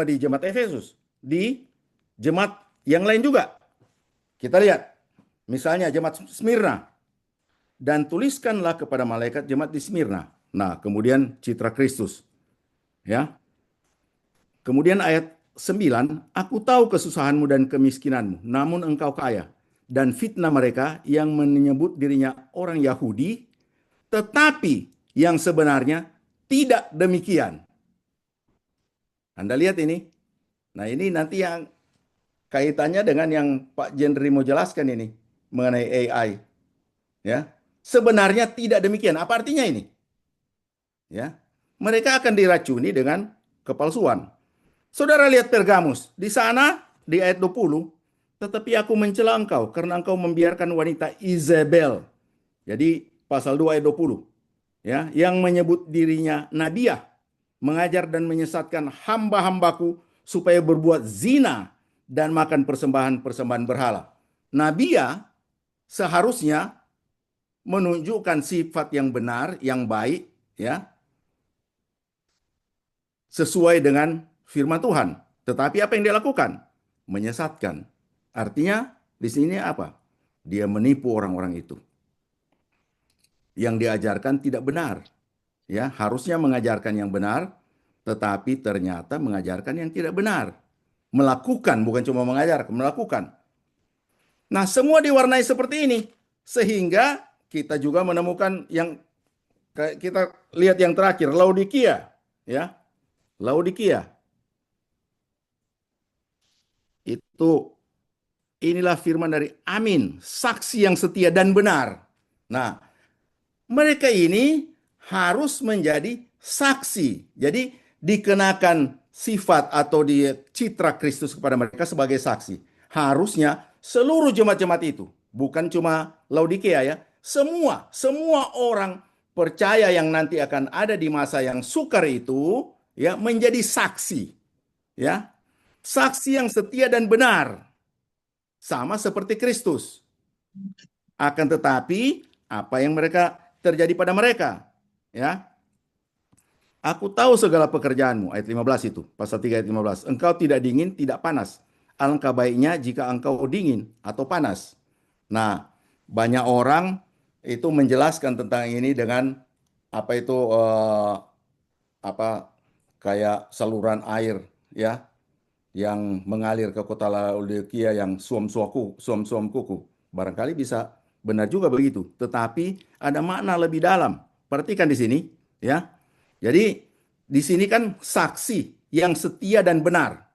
di jemaat Efesus, di jemaat yang lain juga. Kita lihat, misalnya jemaat Smyrna. Dan tuliskanlah kepada malaikat jemaat di Smyrna. Nah, kemudian citra Kristus. Ya. Kemudian ayat 9, aku tahu kesusahanmu dan kemiskinanmu, namun engkau kaya. Dan fitnah mereka yang menyebut dirinya orang Yahudi, tetapi yang sebenarnya tidak demikian. Anda lihat ini. Nah, ini nanti yang kaitannya dengan yang Pak Jendri mau jelaskan ini mengenai AI. Ya. Sebenarnya tidak demikian. Apa artinya ini? Ya. Mereka akan diracuni dengan kepalsuan. Saudara lihat Pergamus. Di sana di ayat 20, tetapi aku mencela engkau karena engkau membiarkan wanita Izebel. Jadi pasal 2 ayat 20. Ya, yang menyebut dirinya nabiah, mengajar dan menyesatkan hamba-hambaku supaya berbuat zina dan makan persembahan-persembahan berhala. Nabiah seharusnya menunjukkan sifat yang benar, yang baik, ya, sesuai dengan firman Tuhan. Tetapi apa yang dia lakukan? Menyesatkan. Artinya di sini apa? Dia menipu orang-orang itu. Yang diajarkan tidak benar. Ya, harusnya mengajarkan yang benar, tetapi ternyata mengajarkan yang tidak benar. Melakukan, bukan cuma mengajarkan, melakukan. Nah, semua diwarnai seperti ini. Sehingga kita juga menemukan yang kita lihat yang terakhir, Laodikia, ya. Laodikia. Inilah firman dari Amin, saksi yang setia dan benar. Nah, mereka ini harus menjadi saksi. Jadi dikenakan sifat atau di citra Kristus kepada mereka sebagai saksi. Harusnya seluruh jemaat-jemaat itu, bukan cuma Laodikia ya, semua orang percaya yang nanti akan ada di masa yang sukar itu ya menjadi saksi. Ya. Saksi yang setia dan benar. Sama seperti Kristus. Akan tetapi apa yang terjadi pada mereka? Ya. Aku tahu segala pekerjaanmu, ayat 15 itu, pasal 3 ayat 15. Engkau tidak dingin, tidak panas. Alangkah baiknya jika engkau dingin atau panas. Nah, banyak orang itu menjelaskan tentang ini dengan apa itu apa kayak saluran air ya yang mengalir ke kota Laodikia yang suam-suam kuku. Barangkali bisa benar juga begitu, tetapi ada makna lebih dalam. Perhatikan di sini ya. Jadi di sini kan saksi yang setia dan benar.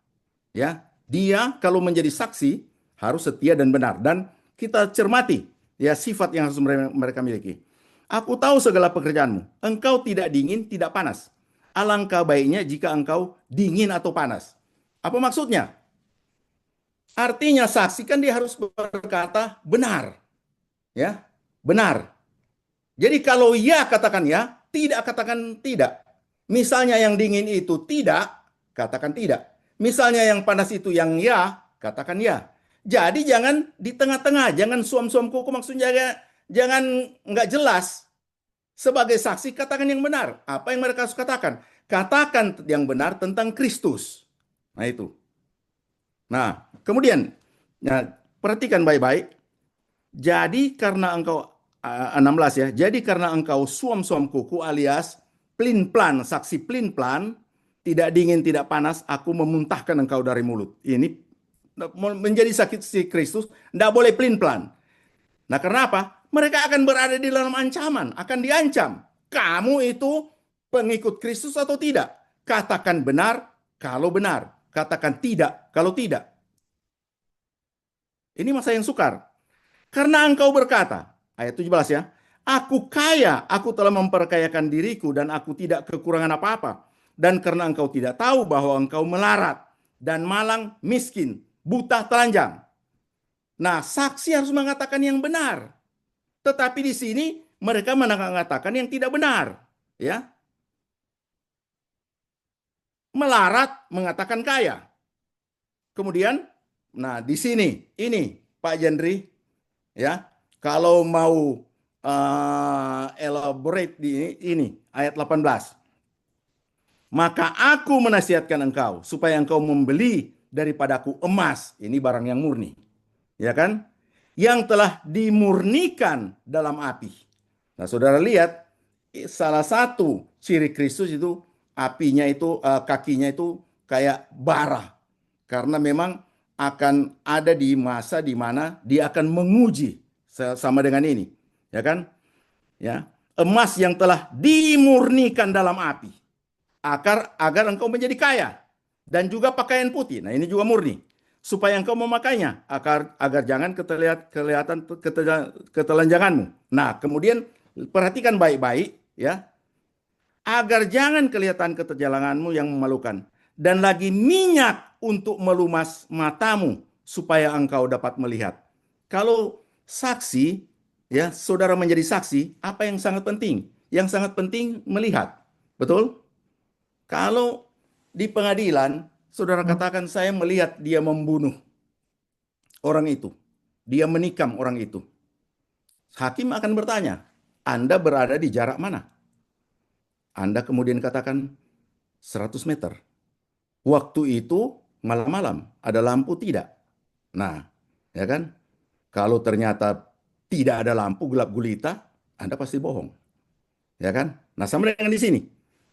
Ya, dia kalau menjadi saksi harus setia dan benar dan kita cermati ya sifat yang harus mereka miliki. Aku tahu segala pekerjaanmu. Engkau tidak dingin, tidak panas. Alangkah baiknya jika engkau dingin atau panas. Apa maksudnya? Artinya saksi kan dia harus berkata benar. Ya, benar. Jadi kalau ya katakan ya, tidak katakan tidak. Misalnya yang dingin itu tidak, katakan tidak. Misalnya yang panas itu yang ya, katakan ya. Jadi jangan di tengah-tengah, jangan suam-suam kuku maksudnya jangan nggak jelas. Sebagai saksi katakan yang benar. Apa yang mereka harus katakan? Katakan yang benar tentang Kristus. Nah itu. Nah, kemudian ya, perhatikan baik-baik. Jadi karena engkau 16 ya. Jadi karena engkau suam-suam kuku alias plin-plan, saksi plin-plan, tidak dingin, tidak panas, aku memuntahkan engkau dari mulut. Ini menjadi saksi Kristus, tidak boleh plin-plan. Nah, karena apa? Mereka akan berada di dalam ancaman, akan diancam. Kamu itu pengikut Kristus atau tidak? Katakan benar kalau benar, katakan tidak kalau tidak. Ini masa yang sukar. Karena engkau berkata, ayat 17 ya, aku kaya, aku telah memperkayakan diriku dan aku tidak kekurangan apa-apa. Dan karena engkau tidak tahu bahwa engkau melarat dan malang, miskin, buta, telanjang. Nah, saksi harus mengatakan yang benar. Tetapi di sini mereka mengatakan yang tidak benar, ya. Melarat mengatakan kaya. Kemudian, nah di sini ini Pak Jendri, ya, kalau mau elaborate di ini ayat 18. Maka aku menasihatkan engkau supaya engkau membeli daripadaku emas, ini barang yang murni, ya kan? Yang telah dimurnikan dalam api. Nah, saudara lihat salah satu ciri Kristus itu apinya itu kakinya itu kayak bara. Karena memang akan ada di masa di mana dia akan menguji sama dengan ini, ya kan? Ya, emas yang telah dimurnikan dalam api agar engkau menjadi kaya dan juga pakaian putih. Nah, ini juga murni supaya engkau memakainya agar jangan kelihatan ketelanjanganmu. Nah, kemudian perhatikan baik-baik ya, agar jangan kelihatan ketelanjanganmu yang memalukan dan lagi minyak untuk melumas matamu supaya engkau dapat melihat. Kalau saksi ya, saudara menjadi saksi, apa yang sangat penting? Yang sangat penting melihat. Betul? Kalau di pengadilan saudara katakan saya melihat dia membunuh orang itu, dia menikam orang itu. Hakim akan bertanya, Anda berada di jarak mana? Anda kemudian katakan 100 meter. Waktu itu malam-malam, ada lampu tidak? Nah, ya kan? Kalau ternyata tidak ada lampu, gelap gulita, Anda pasti bohong. Ya kan? Nah, sama dengan di sini.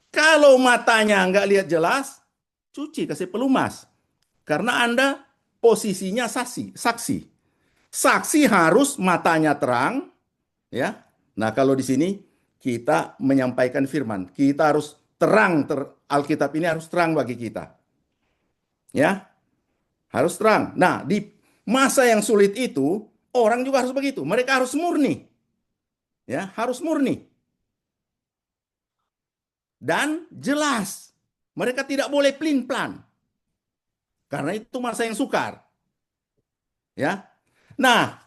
Kalau matanya nggak lihat jelas, cuci, kasih pelumas. Karena Anda posisinya saksi. Saksi harus matanya terang, ya. Nah, kalau di sini kita menyampaikan firman, kita harus terang, Alkitab ini harus terang bagi kita. Ya, harus terang. Nah, di masa yang sulit itu, orang juga harus begitu. Mereka harus murni. Ya, harus murni. Dan jelas. Mereka tidak boleh plin-plan. Karena itu masa yang sukar. Ya. Nah,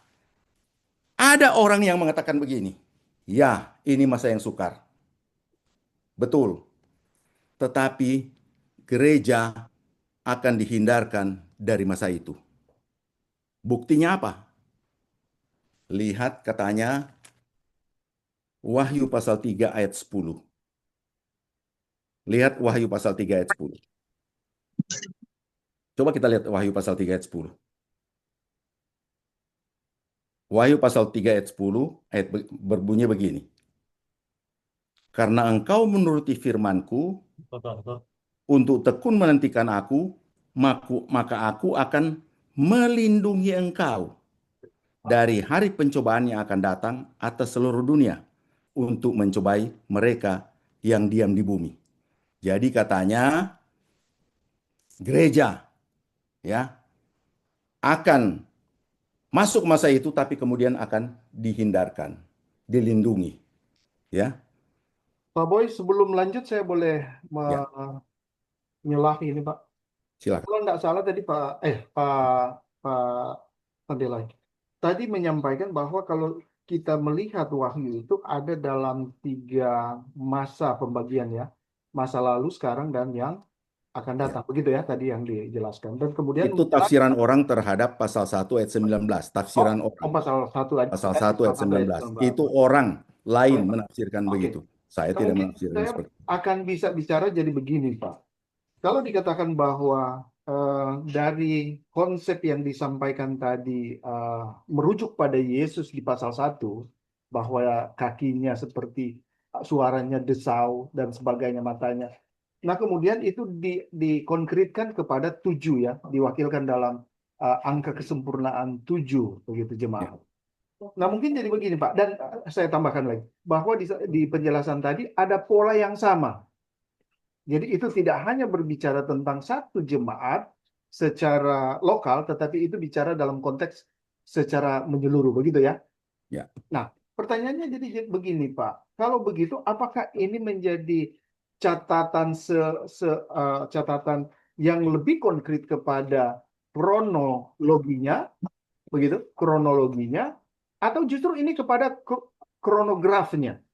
ada orang yang mengatakan begini. Ya, ini masa yang sukar. Betul. Tetapi gereja akan dihindarkan dari masa itu. Buktinya apa? Lihat katanya Wahyu pasal 3 ayat 10. Lihat Wahyu pasal 3 ayat 10. Coba kita lihat Wahyu pasal 3 ayat 10. Wahyu pasal 3 ayat 10 berbunyi begini. Karena engkau menuruti firman-Ku untuk tekun menantikan aku, maka aku akan melindungi engkau dari hari pencobaan yang akan datang atas seluruh dunia untuk mencobai mereka yang diam di bumi. Jadi katanya gereja ya akan masuk masa itu tapi kemudian akan dihindarkan, dilindungi, ya.
Pak Boy, sebelum lanjut saya boleh
Ya,
menyelahi ini, Pak.
silakan.
Kalau nggak salah tadi Pak Pandelai tadi menyampaikan bahwa kalau kita melihat Wahyu itu ada dalam 3 masa pembagian ya, masa lalu, sekarang, dan yang akan
Ya.
datang. Begitu ya tadi yang dijelaskan. Dan kemudian
Itu tafsiran orang terhadap pasal 1 ayat 19. Tafsiran orang.
pasal 1 ayat
Pasal 1 ayat 19.
19.
Itu orang lain
Oke.
menafsirkan begitu. Saya
Nah,
tidak
mungkin
menafsirkan
saya
seperti itu.
akan bisa bicara jadi begini, Pak. Kalau dikatakan bahwa dari konsep yang disampaikan tadi merujuk pada Yesus di pasal 1, bahwa kakinya seperti suaranya desau dan sebagainya matanya. Nah, kemudian itu dikonkretkan kepada 7 ya, diwakilkan dalam angka kesempurnaan 7 begitu
Ya.
jemaat. Nah, mungkin jadi begini, Pak, dan saya tambahkan lagi bahwa di penjelasan tadi ada pola yang sama. Jadi itu tidak hanya berbicara tentang satu jemaat secara lokal, tetapi itu bicara dalam konteks secara menyeluruh, begitu ya?
Ya.
Nah, pertanyaannya jadi begini, Pak. Kalau begitu, apakah ini menjadi catatan catatan yang lebih konkret kepada kronologinya, begitu? Kronologinya, atau justru ini kepada kronografnya?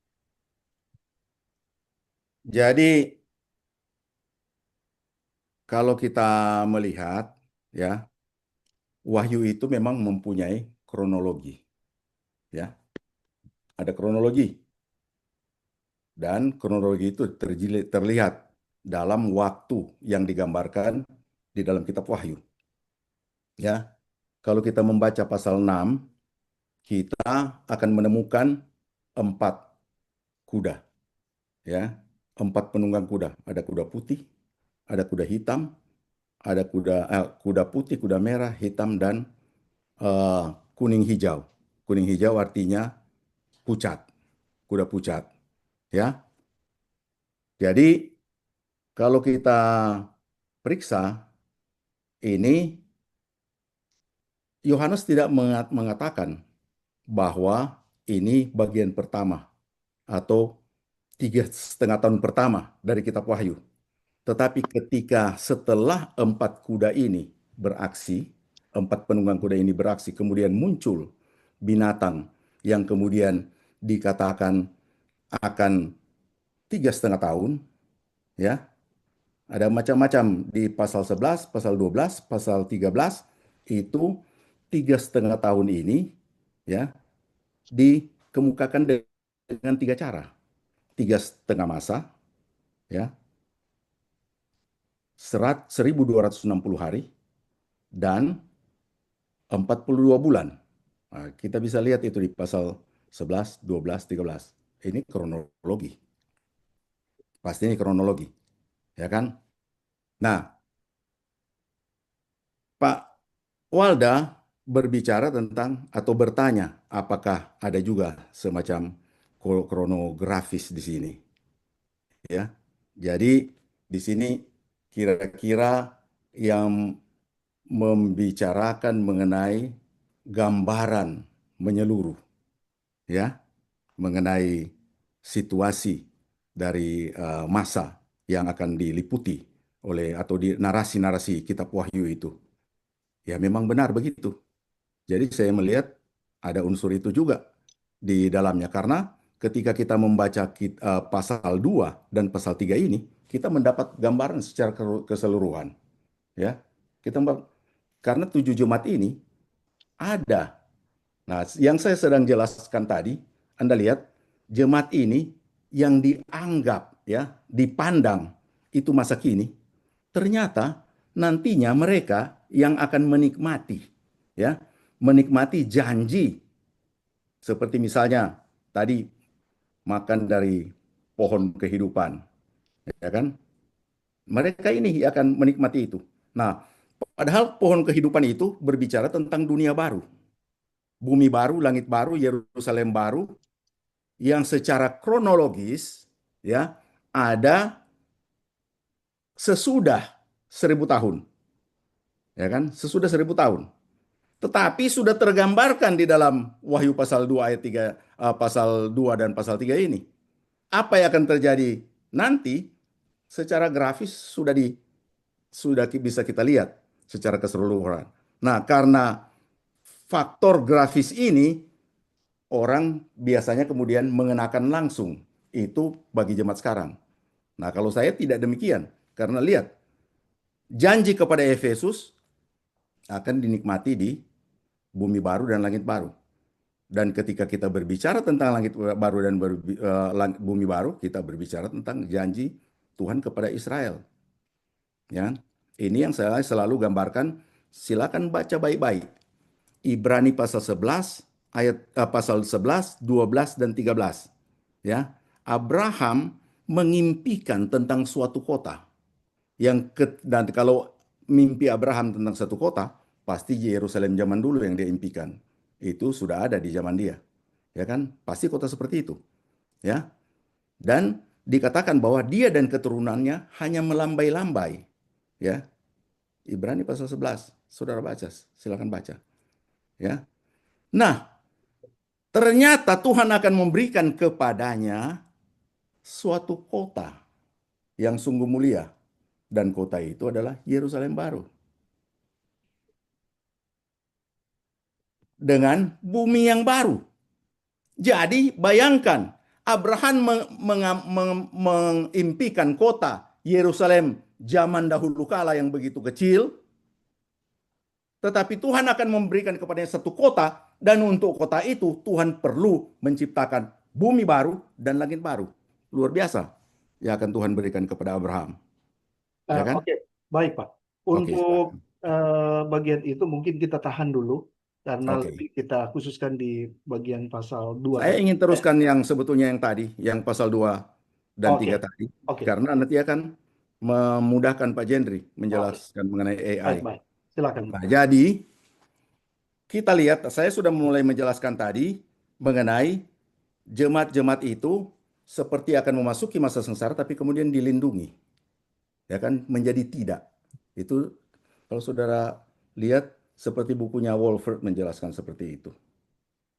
Jadi kalau kita melihat ya, Wahyu itu memang mempunyai kronologi. Ya. Ada kronologi. Dan kronologi itu terlihat dalam waktu yang digambarkan di dalam kitab Wahyu. Ya. Kalau kita membaca pasal 6, kita akan menemukan 4 kuda. Ya. 4 penunggang kuda. Ada kuda putih, ada kuda hitam, ada kuda putih, kuda merah, hitam, dan kuning hijau. Kuning hijau artinya pucat, kuda pucat. Ya, jadi kalau kita periksa ini, Yohanes tidak mengatakan bahwa ini bagian pertama atau 3,5 tahun pertama dari kitab Wahyu. Tetapi ketika setelah 4 kuda ini beraksi, 4 penunggang kuda ini beraksi, kemudian muncul binatang yang kemudian dikatakan akan 3,5 tahun, ya. Ada macam-macam di pasal 11, pasal 12, pasal 13, itu 3,5 tahun ini, ya, dikemukakan dengan 3 cara. 3,5 masa, ya, 1.260 hari, dan 42 bulan. Nah, kita bisa lihat itu di pasal 11, 12, 13. Ini kronologi. Pasti ini kronologi. Ya kan? Nah, Pak Walda berbicara tentang atau bertanya apakah ada juga semacam kronografis di sini. Ya. Jadi di sini kira-kira yang membicarakan mengenai gambaran menyeluruh, ya, mengenai situasi dari masa yang akan diliputi oleh atau di narasi-narasi kitab Wahyu itu. Ya memang benar begitu. Jadi saya melihat ada unsur itu juga di dalamnya karena ketika kita membaca pasal 2 dan pasal 3 ini, kita mendapat gambaran secara keseluruhan. Ya. Karena 7 jemaat ini ada. Nah, yang saya sedang jelaskan tadi, Anda lihat jemaat ini yang dianggap, ya, dipandang itu masa kini, ternyata nantinya mereka yang akan menikmati, ya, menikmati janji. Seperti misalnya tadi makan dari pohon kehidupan, ya kan? Mereka ini akan menikmati itu. Nah, padahal pohon kehidupan itu berbicara tentang dunia baru, bumi baru, langit baru, Yerusalem baru, yang secara kronologis ya ada sesudah 1.000 tahun, ya kan? Sesudah 1.000 tahun. Tetapi sudah tergambarkan di dalam Wahyu pasal 2 ayat 3, pasal 2 dan pasal 3 ini. Apa yang akan terjadi nanti secara grafis sudah bisa kita lihat secara keseluruhan. Nah, karena faktor grafis ini orang biasanya kemudian mengenakan langsung itu bagi jemaat sekarang. Nah, kalau saya tidak demikian, karena lihat, janji kepada Efesus akan dinikmati di bumi baru dan langit baru. Dan ketika kita berbicara tentang langit baru dan bumi baru, kita berbicara tentang janji Tuhan kepada Israel. Ya, ini yang saya selalu gambarkan. Silakan baca baik-baik. Ibrani pasal 11 ayat pasal 11, 12 dan 13. Ya, Abraham mengimpikan tentang suatu kota. Dan kalau mimpi Abraham tentang satu kota, pasti Yerusalem zaman dulu yang dia impikan. Itu sudah ada di zaman dia. Ya kan? Pasti kota seperti itu. Ya. Dan dikatakan bahwa dia dan keturunannya hanya melambai-lambai. Ya. Ibrani pasal 11. Saudara baca, silakan baca. Ya. Nah, ternyata Tuhan akan memberikan kepadanya suatu kota yang sungguh mulia. Dan kota itu adalah Yerusalem baru. Dengan bumi yang baru. Jadi bayangkan, Abraham mengimpikan kota Yerusalem zaman dahulu kala yang begitu kecil, tetapi Tuhan akan memberikan kepadanya satu kota, dan untuk kota itu Tuhan perlu menciptakan bumi baru dan langit baru. Luar biasa yang akan Tuhan berikan kepada Abraham. Ya kan?
Oke, baik Pak. Untuk bagian itu mungkin kita tahan dulu, karena lebih kita khususkan di bagian pasal 2.
Saya ingin teruskan yang sebetulnya yang tadi, yang pasal 2 dan 3 tadi. Karena nanti akan memudahkan Pak Jendri menjelaskan mengenai AI.
Baik. Silakan.
Nah, jadi kita lihat, saya sudah mulai menjelaskan tadi mengenai jemaat-jemaat itu seperti akan memasuki masa sengsara, tapi kemudian dilindungi. Ya kan, menjadi tidak. Itu kalau saudara lihat seperti bukunya Wolfert menjelaskan seperti itu.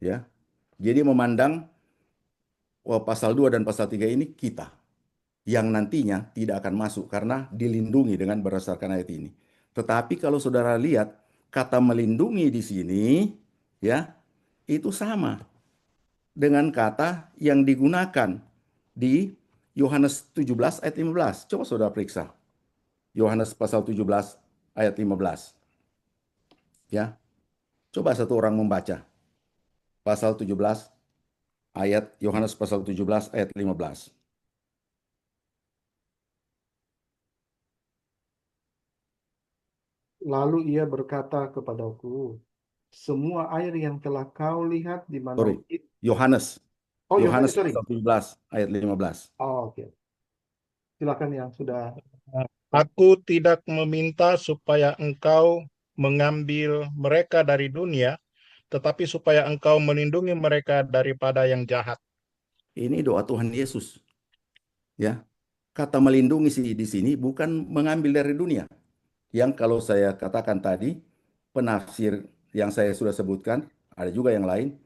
Ya. Jadi memandang pasal 2 dan pasal 3 ini kita yang nantinya tidak akan masuk karena dilindungi dengan berdasarkan ayat ini. Tetapi kalau saudara lihat kata melindungi di sini ya, itu sama dengan kata yang digunakan di Yohanes 17 ayat 15. Coba saudara periksa. Yohanes pasal 17 ayat 15. Ya. Coba satu orang membaca. Pasal 17 ayat Yohanes pasal 17 ayat 15.
Lalu ia berkata kepadaku, semua air yang telah kau lihat di mana
Yohanes.
Yohanes
pasal 17 ayat 15.
Oke. Silakan yang sudah.
Aku tidak meminta supaya engkau mengambil mereka dari dunia, tetapi supaya engkau melindungi mereka daripada yang jahat.
Ini doa Tuhan Yesus. Ya. Kata melindungi di sini bukan mengambil dari dunia. Yang kalau saya katakan tadi, penafsir yang saya sudah sebutkan, ada juga yang lain,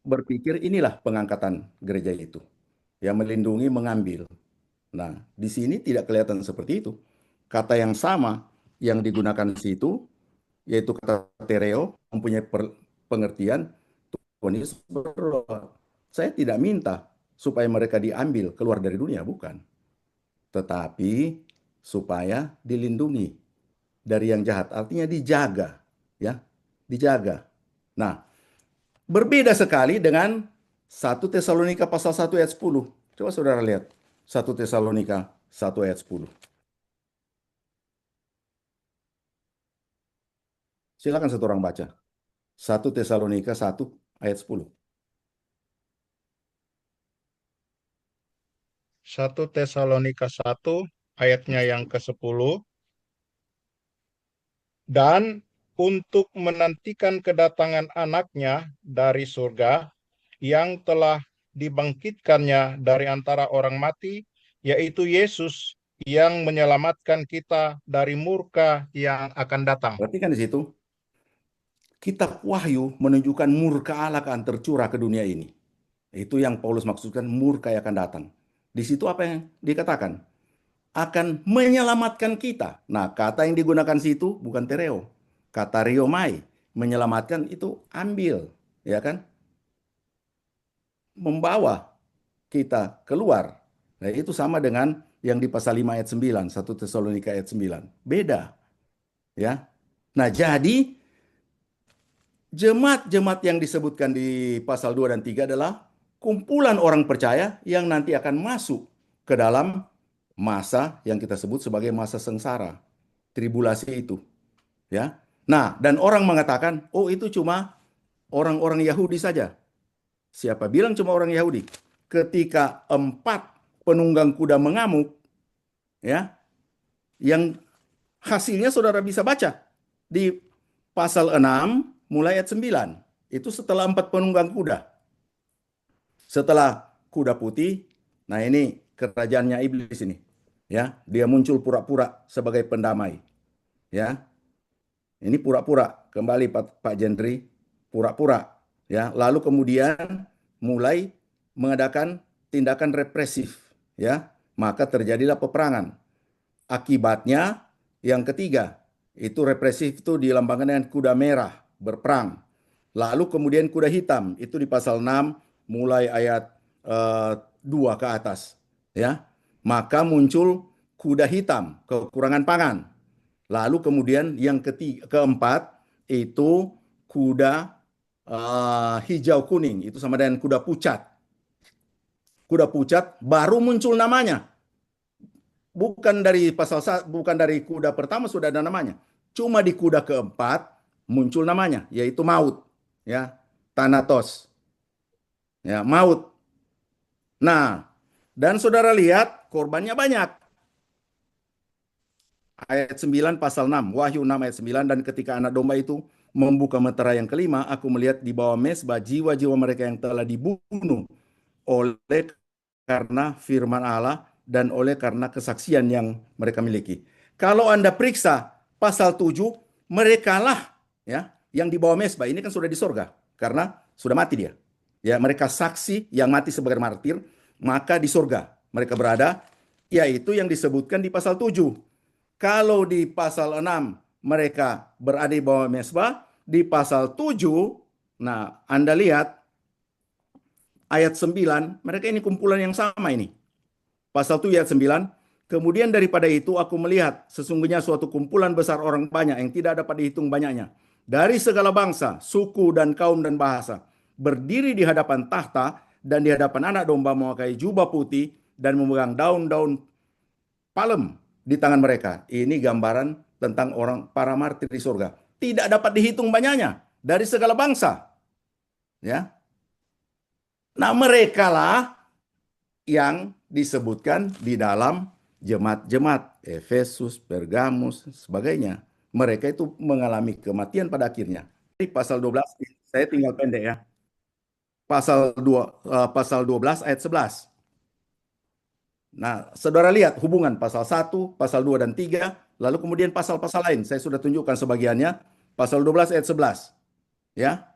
berpikir inilah pengangkatan gereja itu. Yang melindungi, mengambil. Nah, di sini tidak kelihatan seperti itu. Kata yang sama yang digunakan di situ, yaitu kata tereo, mempunyai pengertian, Tuhan Yesus berdoa, saya tidak minta supaya mereka diambil keluar dari dunia, bukan. Tetapi supaya dilindungi dari yang jahat, artinya dijaga, ya, dijaga. Nah, berbeda sekali dengan 1 Tesalonika pasal 1 ayat 10. Coba saudara lihat 1 Tesalonika 1 ayat 10. Silakan satu orang baca. 1 Tesalonika 1 ayat 10.
1 Tesalonika 1 ayatnya yang ke-10. Dan untuk menantikan kedatangan anaknya dari surga yang telah dibangkitkannya dari antara orang mati, yaitu Yesus yang menyelamatkan kita dari murka yang akan datang.
Perhatikan di situ. Kitab Wahyu menunjukkan murka Allah akan tercurah ke dunia ini. Itu yang Paulus maksudkan murka yang akan datang. Di situ apa yang dikatakan? Akan menyelamatkan kita. Nah, kata yang digunakan situ bukan tereo. Kata riomai. Menyelamatkan itu ambil. Ya kan? Membawa kita keluar. Nah, itu sama dengan yang di pasal 5 ayat 9. 1 Tesalonika ayat 9. Beda. Ya. Nah, jadi jemaat-jemaat yang disebutkan di pasal 2 dan 3 adalah kumpulan orang percaya yang nanti akan masuk ke dalam masa yang kita sebut sebagai masa sengsara, tribulasi itu, ya. Nah, dan orang mengatakan, "Oh, itu cuma orang-orang Yahudi saja." Siapa bilang cuma orang Yahudi? Ketika 4 penunggang kuda mengamuk, ya, yang hasilnya saudara bisa baca di pasal 6 mulai ayat 9. Itu setelah 4 penunggang kuda. Setelah kuda putih, nah ini kerajaannya iblis ini. Ya, dia muncul pura-pura sebagai pendamai. Ya. Ini pura-pura, kembali Pak Jendri, pura-pura. Ya, lalu kemudian mulai mengadakan tindakan represif, ya. Maka terjadilah peperangan. Akibatnya yang ketiga, itu represif itu dilambangkan dengan kuda merah berperang. Lalu kemudian kuda hitam, itu di pasal 6 mulai ayat 2 ke atas, ya. Maka muncul kuda hitam, kekurangan pangan. Lalu kemudian yang keempat itu kuda hijau kuning, itu sama dengan kuda pucat. Kuda pucat baru muncul namanya. Bukan dari bukan dari kuda pertama sudah ada namanya. Cuma di kuda keempat muncul namanya, yaitu maut, ya, Thanatos. Ya, maut. Nah, dan saudara lihat korbannya banyak. Ayat 9 pasal 6, Wahyu 6 ayat 9, dan ketika anak domba itu membuka meterai yang kelima, aku melihat di bawah mezbah jiwa-jiwa mereka yang telah dibunuh oleh karena firman Allah dan oleh karena kesaksian yang mereka miliki. Kalau Anda periksa pasal 7, merekalah, ya, yang di bawah mezbah ini kan sudah di sorga karena sudah mati dia. Ya, mereka saksi yang mati sebagai martir, maka di sorga mereka berada, yaitu yang disebutkan di pasal 7. Kalau di pasal 6 mereka berada di bawah mezbah, di pasal 7, nah Anda lihat ayat 9, mereka ini kumpulan yang sama ini. Pasal 7 ayat 9, kemudian daripada itu aku melihat sesungguhnya suatu kumpulan besar orang banyak yang tidak dapat dihitung banyaknya. Dari segala bangsa, suku dan kaum dan bahasa. Berdiri di hadapan tahta dan di hadapan anak domba memakai jubah putih dan memegang daun-daun palem di tangan mereka. Ini gambaran tentang para martir di surga. Tidak dapat dihitung banyaknya dari segala bangsa. Ya. Nah, merekalah yang disebutkan di dalam jemaat-jemaat Efesus, Pergamus, sebagainya. Mereka itu mengalami kematian pada akhirnya. Di pasal 12, saya tinggal pendek ya. Pasal 12 ayat 11. Nah, saudara lihat hubungan pasal 1, pasal 2 dan 3, lalu kemudian pasal-pasal lain. Saya sudah tunjukkan sebagiannya. Pasal 12 ayat 11. Ya.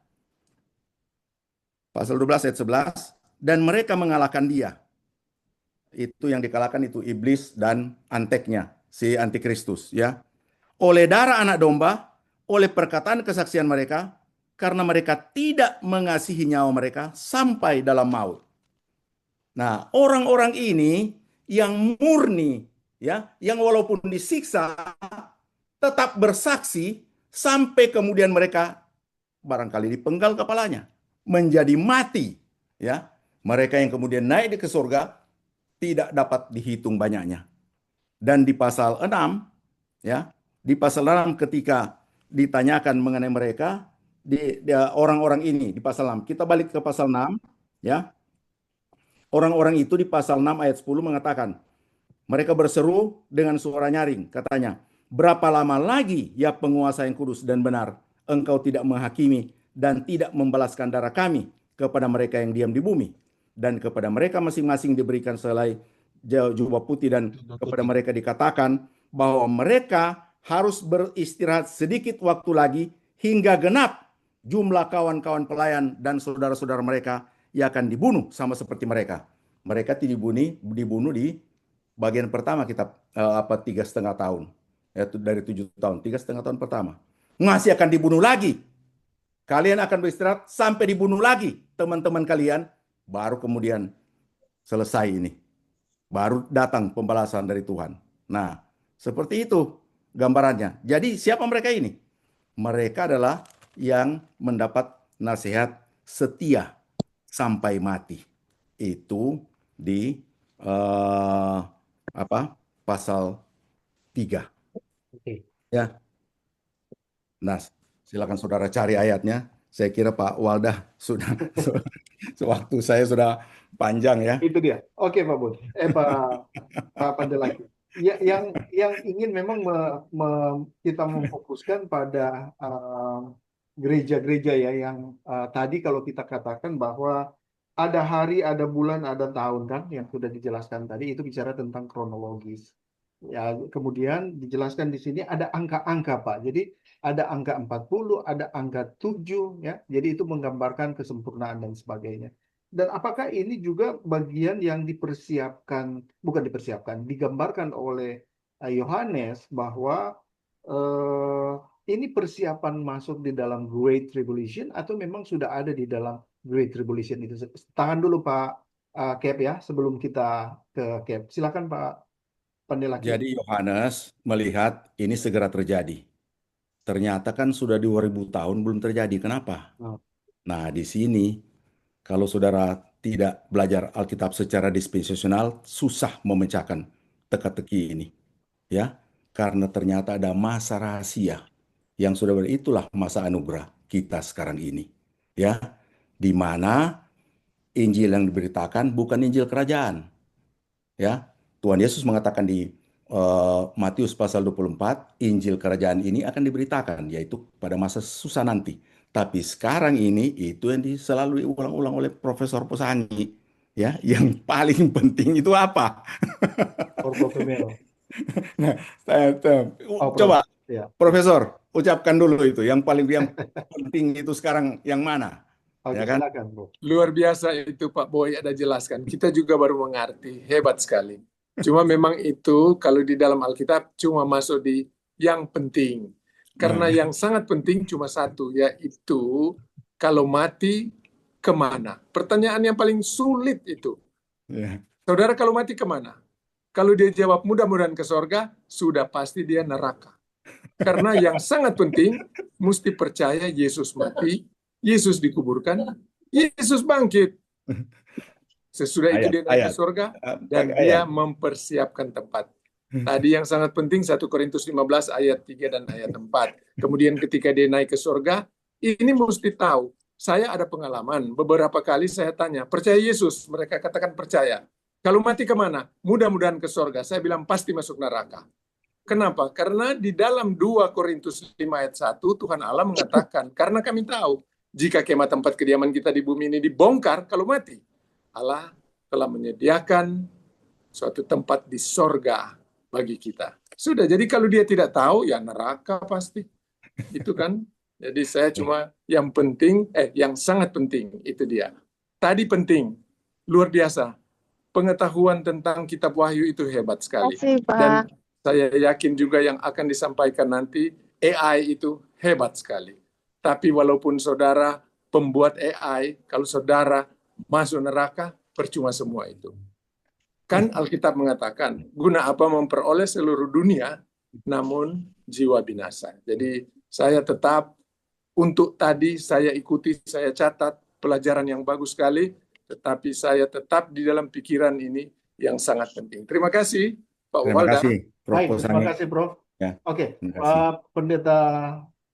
Pasal 12 ayat 11. Dan mereka mengalahkan dia. Itu yang dikalahkan itu iblis dan anteknya, si antikristus, ya. Oleh darah anak domba, oleh perkataan kesaksian mereka, karena mereka tidak mengasihi nyawa mereka sampai dalam maut. Nah, orang-orang ini yang murni, ya, yang walaupun disiksa tetap bersaksi sampai kemudian mereka barangkali dipenggal kepalanya, menjadi mati, ya. Mereka yang kemudian naik ke surga tidak dapat dihitung banyaknya. Dan di pasal 6, ya, di pasal 6 ketika ditanyakan mengenai mereka, orang-orang ini di pasal 6, kita balik ke pasal 6, ya. Orang-orang itu di pasal 6 ayat 10 mengatakan, mereka berseru dengan suara nyaring, katanya, berapa lama lagi ya penguasa yang kudus dan benar, engkau tidak menghakimi dan tidak membalaskan darah kami kepada mereka yang diam di bumi. Dan kepada mereka masing-masing diberikan selai jubah putih, dan kepada mereka dikatakan bahwa mereka harus beristirahat sedikit waktu lagi hingga genap jumlah kawan-kawan pelayan dan saudara-saudara mereka yang akan dibunuh sama seperti mereka. Mereka dibunuh di bagian pertama kitab 3,5 tahun, yaitu dari 7 tahun, 3,5 tahun pertama. Masih akan dibunuh lagi. Kalian akan beristirahat sampai dibunuh lagi teman-teman kalian, baru kemudian selesai ini. Baru datang pembalasan dari Tuhan. Nah, seperti itu gambarannya. Jadi siapa mereka ini? Mereka adalah yang mendapat nasihat setia sampai mati. Itu di pasal 3.
Oke.
Ya. Nah, silakan saudara cari ayatnya. Saya kira Pak Waldah sudah waktu saya sudah panjang ya.
Itu dia. Oke, Pak Bud. Pak Pandelaki. Ya, yang ingin memang kita memfokuskan pada gereja-gereja ya yang tadi kalau kita katakan bahwa ada hari, ada bulan, ada tahun kan yang sudah dijelaskan tadi, itu bicara tentang kronologis. Ya, kemudian dijelaskan di sini ada angka-angka, Pak. Jadi ada angka 40, ada angka 7 ya. Jadi itu menggambarkan kesempurnaan dan sebagainya. Dan apakah ini juga bagian yang digambarkan oleh Yohanes bahwa ini persiapan masuk di dalam Great Tribulation atau memang sudah ada di dalam Great Tribulation itu? Tahan dulu Pak Cap ya sebelum kita ke Cap. Silakan Pak Pandelaki.
Jadi Yohanes melihat ini segera terjadi. Ternyata kan sudah 2000 tahun belum terjadi. Kenapa? Nah, di sini kalau saudara tidak belajar Alkitab secara dispensasional, susah memecahkan teka-teki ini. Ya, karena ternyata ada masa rahasia yang sudah itulah masa anugerah kita sekarang ini. Ya, di mana Injil yang diberitakan bukan Injil kerajaan. Ya, Tuhan Yesus mengatakan di Matius pasal 24, Injil kerajaan ini akan diberitakan, yaitu pada masa susah nanti. Tapi sekarang ini itu yang selalu diulang-ulang oleh Profesor Posangi. Ya, yang paling penting itu apa? Nah, coba
ya.
Profesor ucapkan dulu itu yang paling penting itu sekarang yang mana?
Ya kan? Silakan, Bro.
Luar biasa itu Pak Boy ada jelaskan. Kita juga baru mengerti. Hebat sekali. Cuma memang itu kalau di dalam Alkitab cuma masuk di yang penting. Karena yang sangat penting cuma satu, yaitu kalau mati kemana? Pertanyaan yang paling sulit itu. Saudara kalau mati kemana? Kalau dia jawab mudah-mudahan ke sorga, sudah pasti dia neraka. Karena yang sangat penting, mesti percaya Yesus mati, Yesus dikuburkan, Yesus bangkit. Sesudah itu dia naik ke surga dan dia mempersiapkan tempat. Tadi yang sangat penting 1 Korintus 15 ayat 3 dan ayat 4. Kemudian ketika dia naik ke surga, ini mesti tahu. Saya ada pengalaman, beberapa kali saya tanya, percaya Yesus? Mereka katakan percaya. Kalau mati kemana? Mudah-mudahan ke surga. Saya bilang pasti masuk neraka. Kenapa? Karena di dalam 2 Korintus 5 ayat 1, Tuhan Allah mengatakan, karena kami tahu, jika kemah tempat kediaman kita di bumi ini dibongkar, kalau mati, Allah telah menyediakan suatu tempat di sorga bagi kita. Sudah, jadi kalau dia tidak tahu, ya neraka pasti. Itu kan. Jadi saya cuma yang penting, yang sangat penting, itu dia. Tadi penting, luar biasa. Pengetahuan tentang kitab Wahyu itu hebat sekali. Dan saya yakin juga yang akan disampaikan nanti, AI itu hebat sekali. Tapi walaupun saudara pembuat AI, kalau saudara masuk neraka, percuma semua itu. Kan Alkitab mengatakan, guna apa memperoleh seluruh dunia, namun jiwa binasa. Jadi saya tetap, untuk tadi saya ikuti, saya catat pelajaran yang bagus sekali, tetapi saya tetap di dalam pikiran ini yang sangat penting. Terima kasih Pak
Terima
Walda.
kasih, Prof.
Baik, terima
Kosani.
kasih, Prof.
Ya,
Oke,
terima kasih.
Pendeta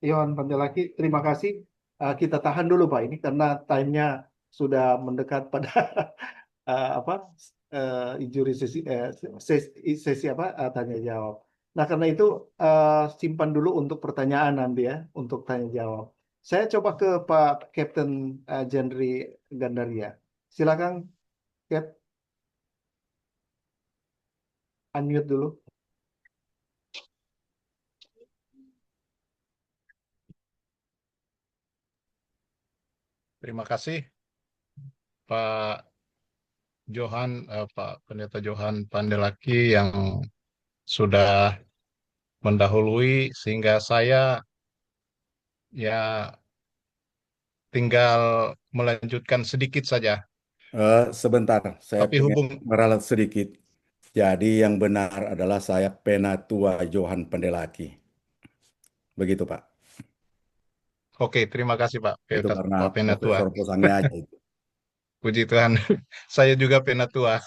Yohan Pandelaki, terima kasih. Kita tahan dulu, Pak, ini karena time-nya sudah mendekat pada apa injury sesi apa tanya jawab. Nah, karena itu simpan dulu untuk pertanyaan nanti ya, untuk tanya jawab. Saya coba ke Pak Kapten Jendri Gandaria. Silakan, Cap, unmute dulu.
Terima kasih Pak Pak Pendeta Johan Pandelaki yang sudah mendahului sehingga saya ya tinggal melanjutkan sedikit saja.
Sebentar, saya
Tapi
pengen meralat sedikit. Jadi yang benar adalah saya Penatua Johan Pandelaki. Begitu, Pak.
Oke, terima kasih Pak
Itu karena
Pak Penatua.
Profesor Kosani aja itu.
Puji Tuhan, saya juga Penatua.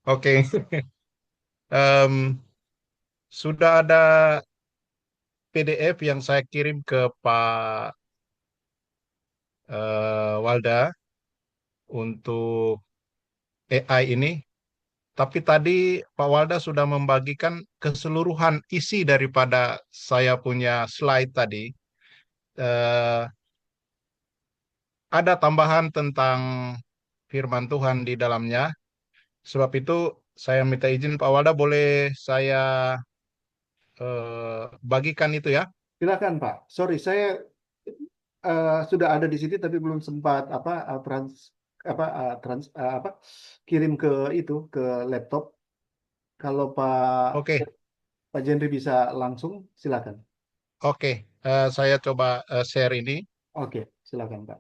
Oke, Em, sudah ada PDF yang saya kirim ke Pak Walda untuk AI ini. Tapi tadi Pak Walda sudah membagikan keseluruhan isi daripada saya punya slide tadi. Eh, ada tambahan tentang firman Tuhan di dalamnya. Sebab itu saya minta izin Pak Walda, boleh saya bagikan itu ya?
Silakan, Pak. Sorry, saya sudah ada di sini tapi belum sempat kirim ke itu ke laptop. Kalau
Oke,
Pak Jendri bisa langsung, silakan.
oke. Saya coba share ini.
Oke, silakan, Pak.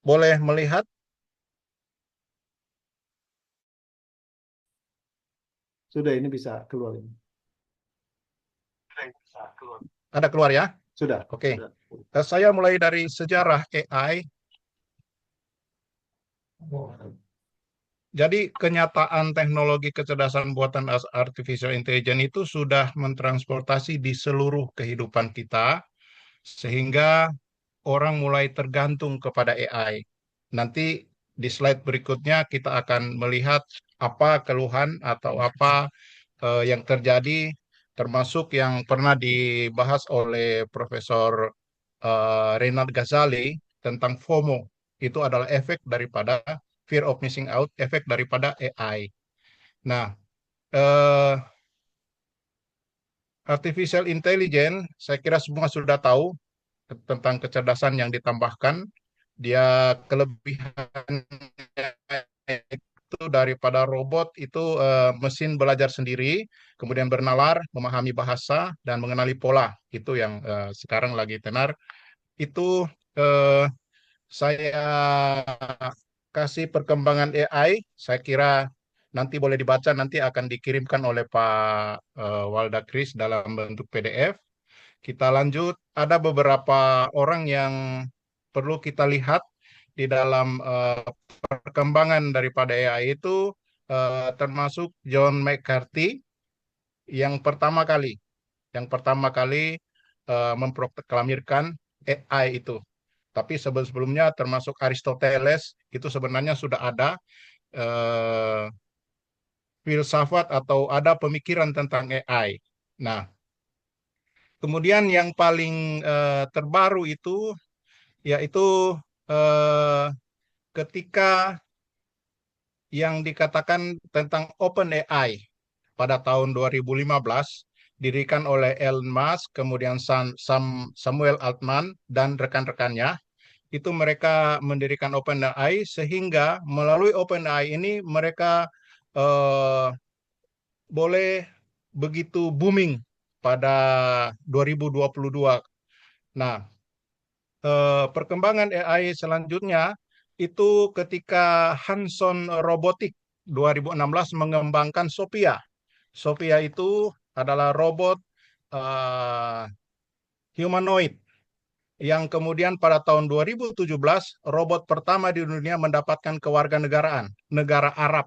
Boleh melihat?
Sudah, ini bisa keluar ini.
Ada keluar ya?
Sudah.
Oke.
Sudah.
Saya mulai dari sejarah AI. Jadi kenyataan teknologi kecerdasan buatan artificial intelligence itu sudah mentransportasi di seluruh kehidupan kita, sehingga orang mulai tergantung kepada AI. Nanti di slide berikutnya kita akan melihat apa keluhan atau apa yang terjadi, termasuk yang pernah dibahas oleh Profesor Reinhard Ghazali tentang FOMO. Itu adalah efek daripada fear of missing out, efek daripada AI. Nah, eh, artificial intelligence, saya kira semua sudah tahu tentang kecerdasan yang ditambahkan. Dia kelebihannya itu daripada robot itu mesin belajar sendiri, kemudian bernalar, memahami bahasa, dan mengenali pola. Itu yang sekarang lagi tenar. Itu eh, saya kasih perkembangan AI, saya kira nanti boleh dibaca, nanti akan dikirimkan oleh Pak Walda Kris dalam bentuk PDF. Kita lanjut, ada beberapa orang yang perlu kita lihat di dalam perkembangan daripada AI itu, termasuk John McCarthy yang pertama kali memproklamirkan AI itu. Tapi sebelumnya termasuk Aristoteles itu sebenarnya sudah ada eh, filsafat atau ada pemikiran tentang AI. Nah, kemudian yang paling terbaru itu yaitu eh, ketika yang dikatakan tentang OpenAI pada tahun 2015 didirikan oleh Elon Musk, kemudian Samuel Altman dan rekan-rekannya. Itu mereka mendirikan OpenAI sehingga melalui OpenAI ini mereka eh, boleh begitu booming pada 2022. Nah, perkembangan AI selanjutnya itu ketika Hanson Robotics 2016 mengembangkan Sophia. Sophia itu adalah robot eh, humanoid yang kemudian pada tahun 2017 robot pertama di dunia mendapatkan kewarganegaraan negara Arab.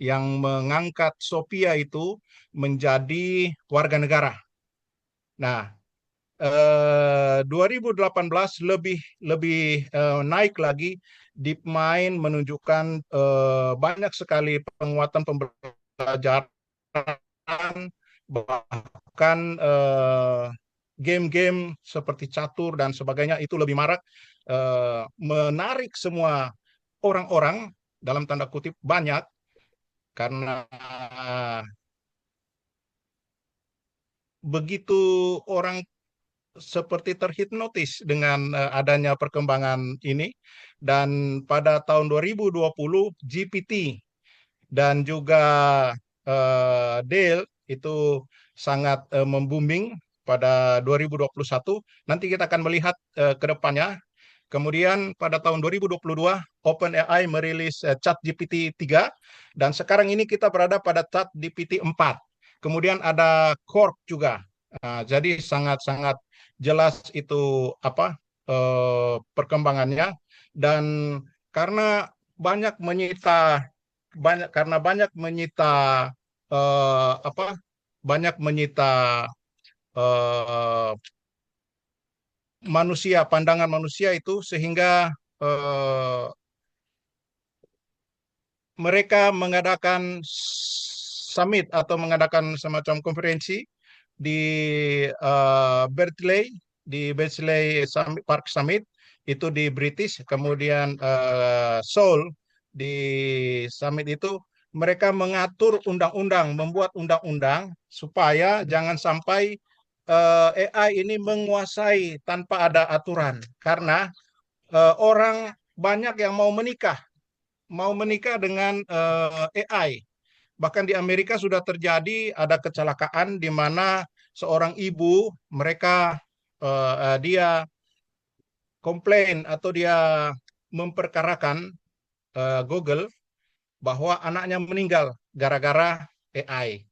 yang mengangkat Sophia itu menjadi warga negara. Nah, 2018 lebih lebih naik lagi. DeepMind menunjukkan banyak sekali penguatan pembelajaran, bahkan game-game seperti catur dan sebagainya itu lebih marak, menarik semua orang-orang dalam tanda kutip banyak karena begitu orang seperti terhipnotis dengan adanya perkembangan ini. Dan pada tahun 2020 GPT dan juga Dale itu sangat membooming pada 2021. Nanti kita akan melihat ke depannya. Kemudian pada tahun 2022 OpenAI merilis ChatGPT 3 dan sekarang ini kita berada pada ChatGPT 4. Kemudian ada Quark juga. Jadi sangat-sangat jelas itu apa perkembangannya. Dan karena banyak menyita apa banyak menyita manusia, pandangan manusia itu, sehingga mereka mengadakan summit atau mengadakan semacam konferensi di Berkeley, Park Summit itu di British, kemudian Seoul di summit itu mereka mengatur undang-undang, membuat undang-undang supaya jangan sampai AI ini menguasai tanpa ada aturan, karena orang banyak yang mau menikah dengan AI. Bahkan di Amerika sudah terjadi ada kecelakaan di mana seorang ibu dia komplain atau dia memperkarakan Google bahwa anaknya meninggal gara-gara AI.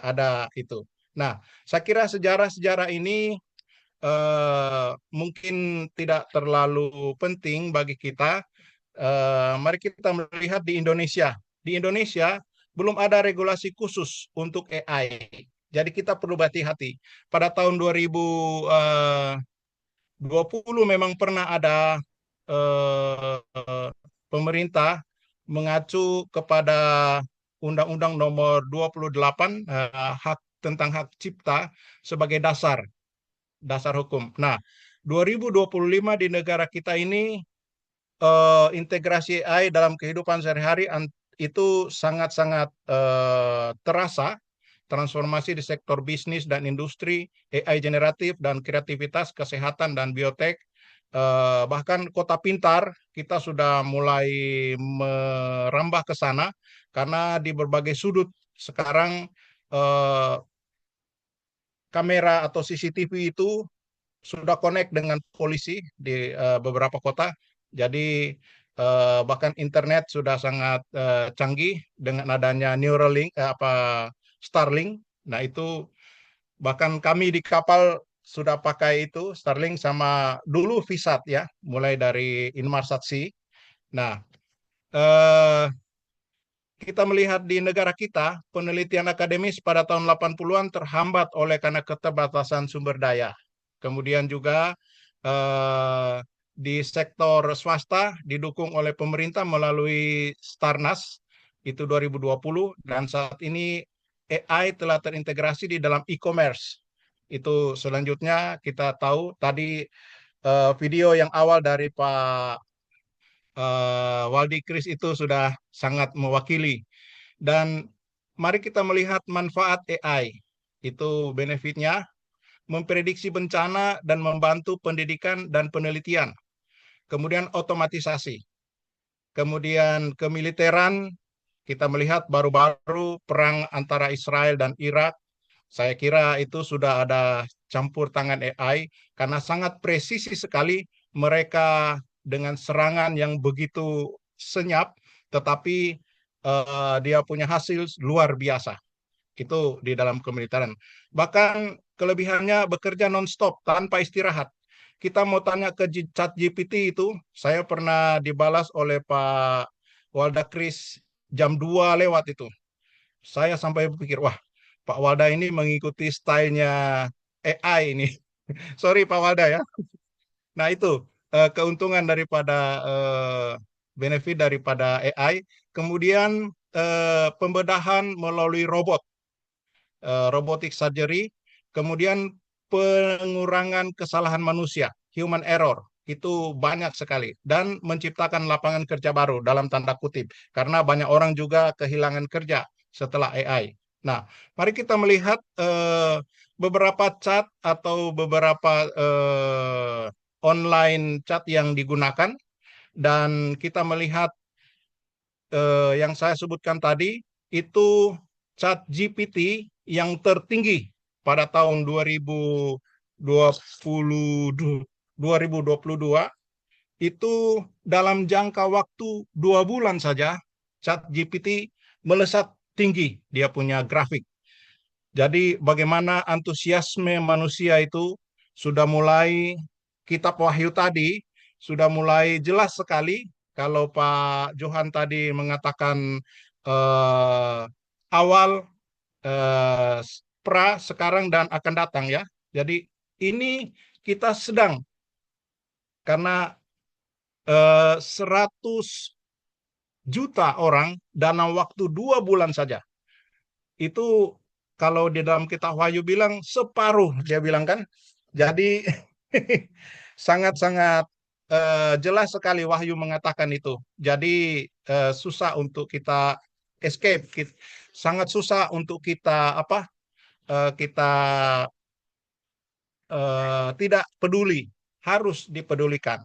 Ada itu. Nah, saya kira sejarah-sejarah ini mungkin tidak terlalu penting bagi kita. Mari kita melihat di Indonesia. Di Indonesia belum ada regulasi khusus untuk AI. Jadi kita perlu hati-hati. Pada tahun 2020 memang pernah ada pemerintah mengacu kepada Undang-Undang Nomor 28 tentang hak cipta sebagai dasar hukum. Nah, 2025 di negara kita ini integrasi AI dalam kehidupan sehari-hari itu sangat-sangat terasa. Transformasi di sektor bisnis dan industri, AI generatif dan kreativitas, kesehatan dan biotek. Bahkan kota pintar kita sudah mulai merambah ke sana karena di berbagai sudut sekarang kamera atau CCTV itu sudah connect dengan polisi di beberapa kota. Jadi bahkan internet sudah sangat canggih dengan adanya Neuralink, Starlink. Nah, itu bahkan kami di kapal sudah pakai itu Starlink sama dulu Visat ya, mulai dari Inmarsat Sea. Nah, kita melihat di negara kita, penelitian akademis pada tahun 80-an terhambat karena keterbatasan sumber daya. Kemudian juga di sektor swasta didukung oleh pemerintah melalui Starnas itu 2020, dan saat ini AI telah terintegrasi di dalam e-commerce. Itu selanjutnya kita tahu tadi video yang awal dari Pak Waldi Kris itu sudah sangat mewakili. Dan mari kita melihat manfaat AI. Itu benefitnya memprediksi bencana dan membantu pendidikan dan penelitian. Kemudian otomatisasi. Kemudian kemiliteran, kita melihat baru-baru perang antara Israel dan Irak. Saya kira itu sudah ada campur tangan AI karena sangat presisi sekali mereka dengan serangan yang begitu senyap, tetapi dia punya hasil luar biasa. Itu di dalam kemiliteran. Bahkan kelebihannya bekerja non-stop tanpa istirahat. Kita mau tanya ke ChatGPT itu, saya pernah dibalas oleh Pak Walda Kris jam 2 lewat itu. Saya sampai berpikir, wah, Pak Walda ini mengikuti stylenya AI ini. Sorry Pak Walda ya. Nah itu keuntungan daripada benefit daripada AI. Kemudian pembedahan melalui robot, robotic surgery. Kemudian pengurangan kesalahan manusia, human error. Itu banyak sekali. Dan menciptakan lapangan kerja baru dalam tanda kutip. Karena banyak orang juga kehilangan kerja setelah AI. Nah, mari kita melihat beberapa chat atau beberapa online chat yang digunakan, dan kita melihat yang saya sebutkan tadi itu chat GPT yang tertinggi pada tahun 2022 itu dalam jangka waktu 2 bulan saja chat GPT melesat tinggi dia punya grafik. Jadi bagaimana antusiasme manusia itu sudah mulai, kitab Wahyu tadi sudah mulai jelas sekali. Kalau Pak Johan tadi mengatakan eh, awal, eh, pra, sekarang, dan akan datang ya. Jadi ini kita sedang, karena 100 juta orang dalam waktu 2 bulan saja. Itu kalau di dalam kitab Wahyu bilang separuh, dia bilang kan. Jadi sangat-sangat jelas sekali Wahyu mengatakan itu. Jadi susah untuk kita escape, sangat susah untuk kita kita tidak peduli, harus dipedulikan.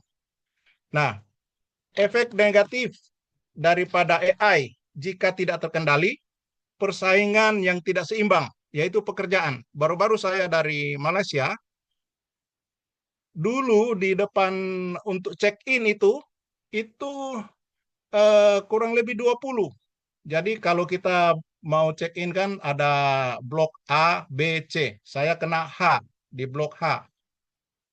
Nah, efek negatif daripada AI jika tidak terkendali, persaingan yang tidak seimbang, yaitu pekerjaan. Baru-baru saya dari Malaysia, dulu di depan untuk check-in itu kurang lebih 20. Jadi kalau kita mau check-in kan ada blok A, B, C. Saya kena H, di blok H.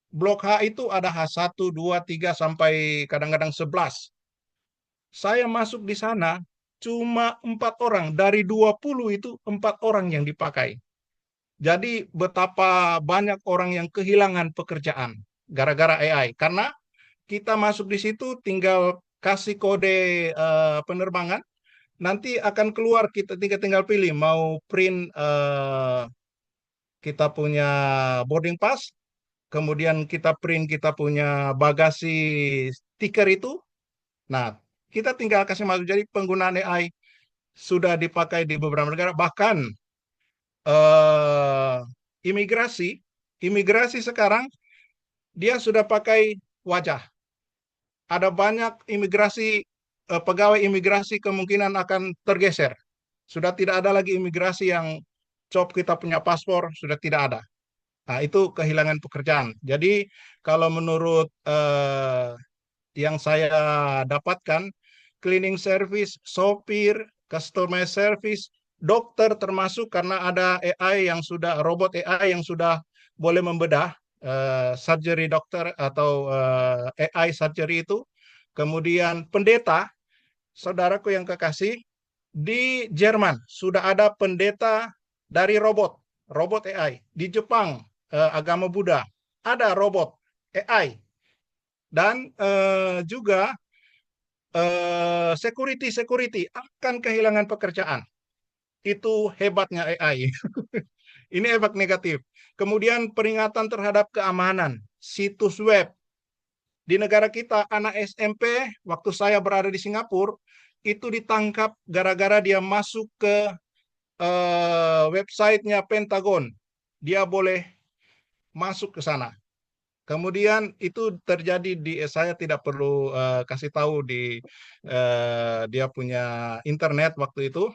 Blok H itu ada H1, 2, 3, sampai kadang-kadang 11. Saya masuk di sana, cuma 4 orang. Dari 20 itu 4 orang yang dipakai. Jadi betapa banyak orang yang kehilangan pekerjaan gara-gara AI. Karena kita masuk di situ tinggal kasih kode penerbangan, nanti akan keluar, kita tinggal pilih mau print kita punya boarding pass, kemudian kita print kita punya bagasi stiker itu. Nah, kita tinggal kasih masuk. Jadi penggunaan AI sudah dipakai di beberapa negara, bahkan imigrasi sekarang dia sudah pakai wajah. Ada banyak pegawai imigrasi kemungkinan akan tergeser. Sudah tidak ada lagi imigrasi yang kita punya paspor, sudah tidak ada. Nah, itu kehilangan pekerjaan. Jadi kalau menurut yang saya dapatkan, cleaning service, sopir, customer service, dokter termasuk, karena ada robot AI yang sudah boleh membedah surgery dokter atau AI surgery itu. Kemudian pendeta, saudaraku yang kekasih, di Jerman sudah ada pendeta dari robot AI. Di Jepang, agama Buddha, ada robot AI. Dan juga security akan kehilangan pekerjaan. Itu hebatnya AI. Ini efek negatif. Kemudian peringatan terhadap keamanan, situs web. Di negara kita, anak SMP, waktu saya berada di Singapura, itu ditangkap gara-gara dia masuk ke websitenya Pentagon. Dia boleh masuk ke sana. Kemudian itu terjadi saya tidak perlu kasih tahu dia punya internet waktu itu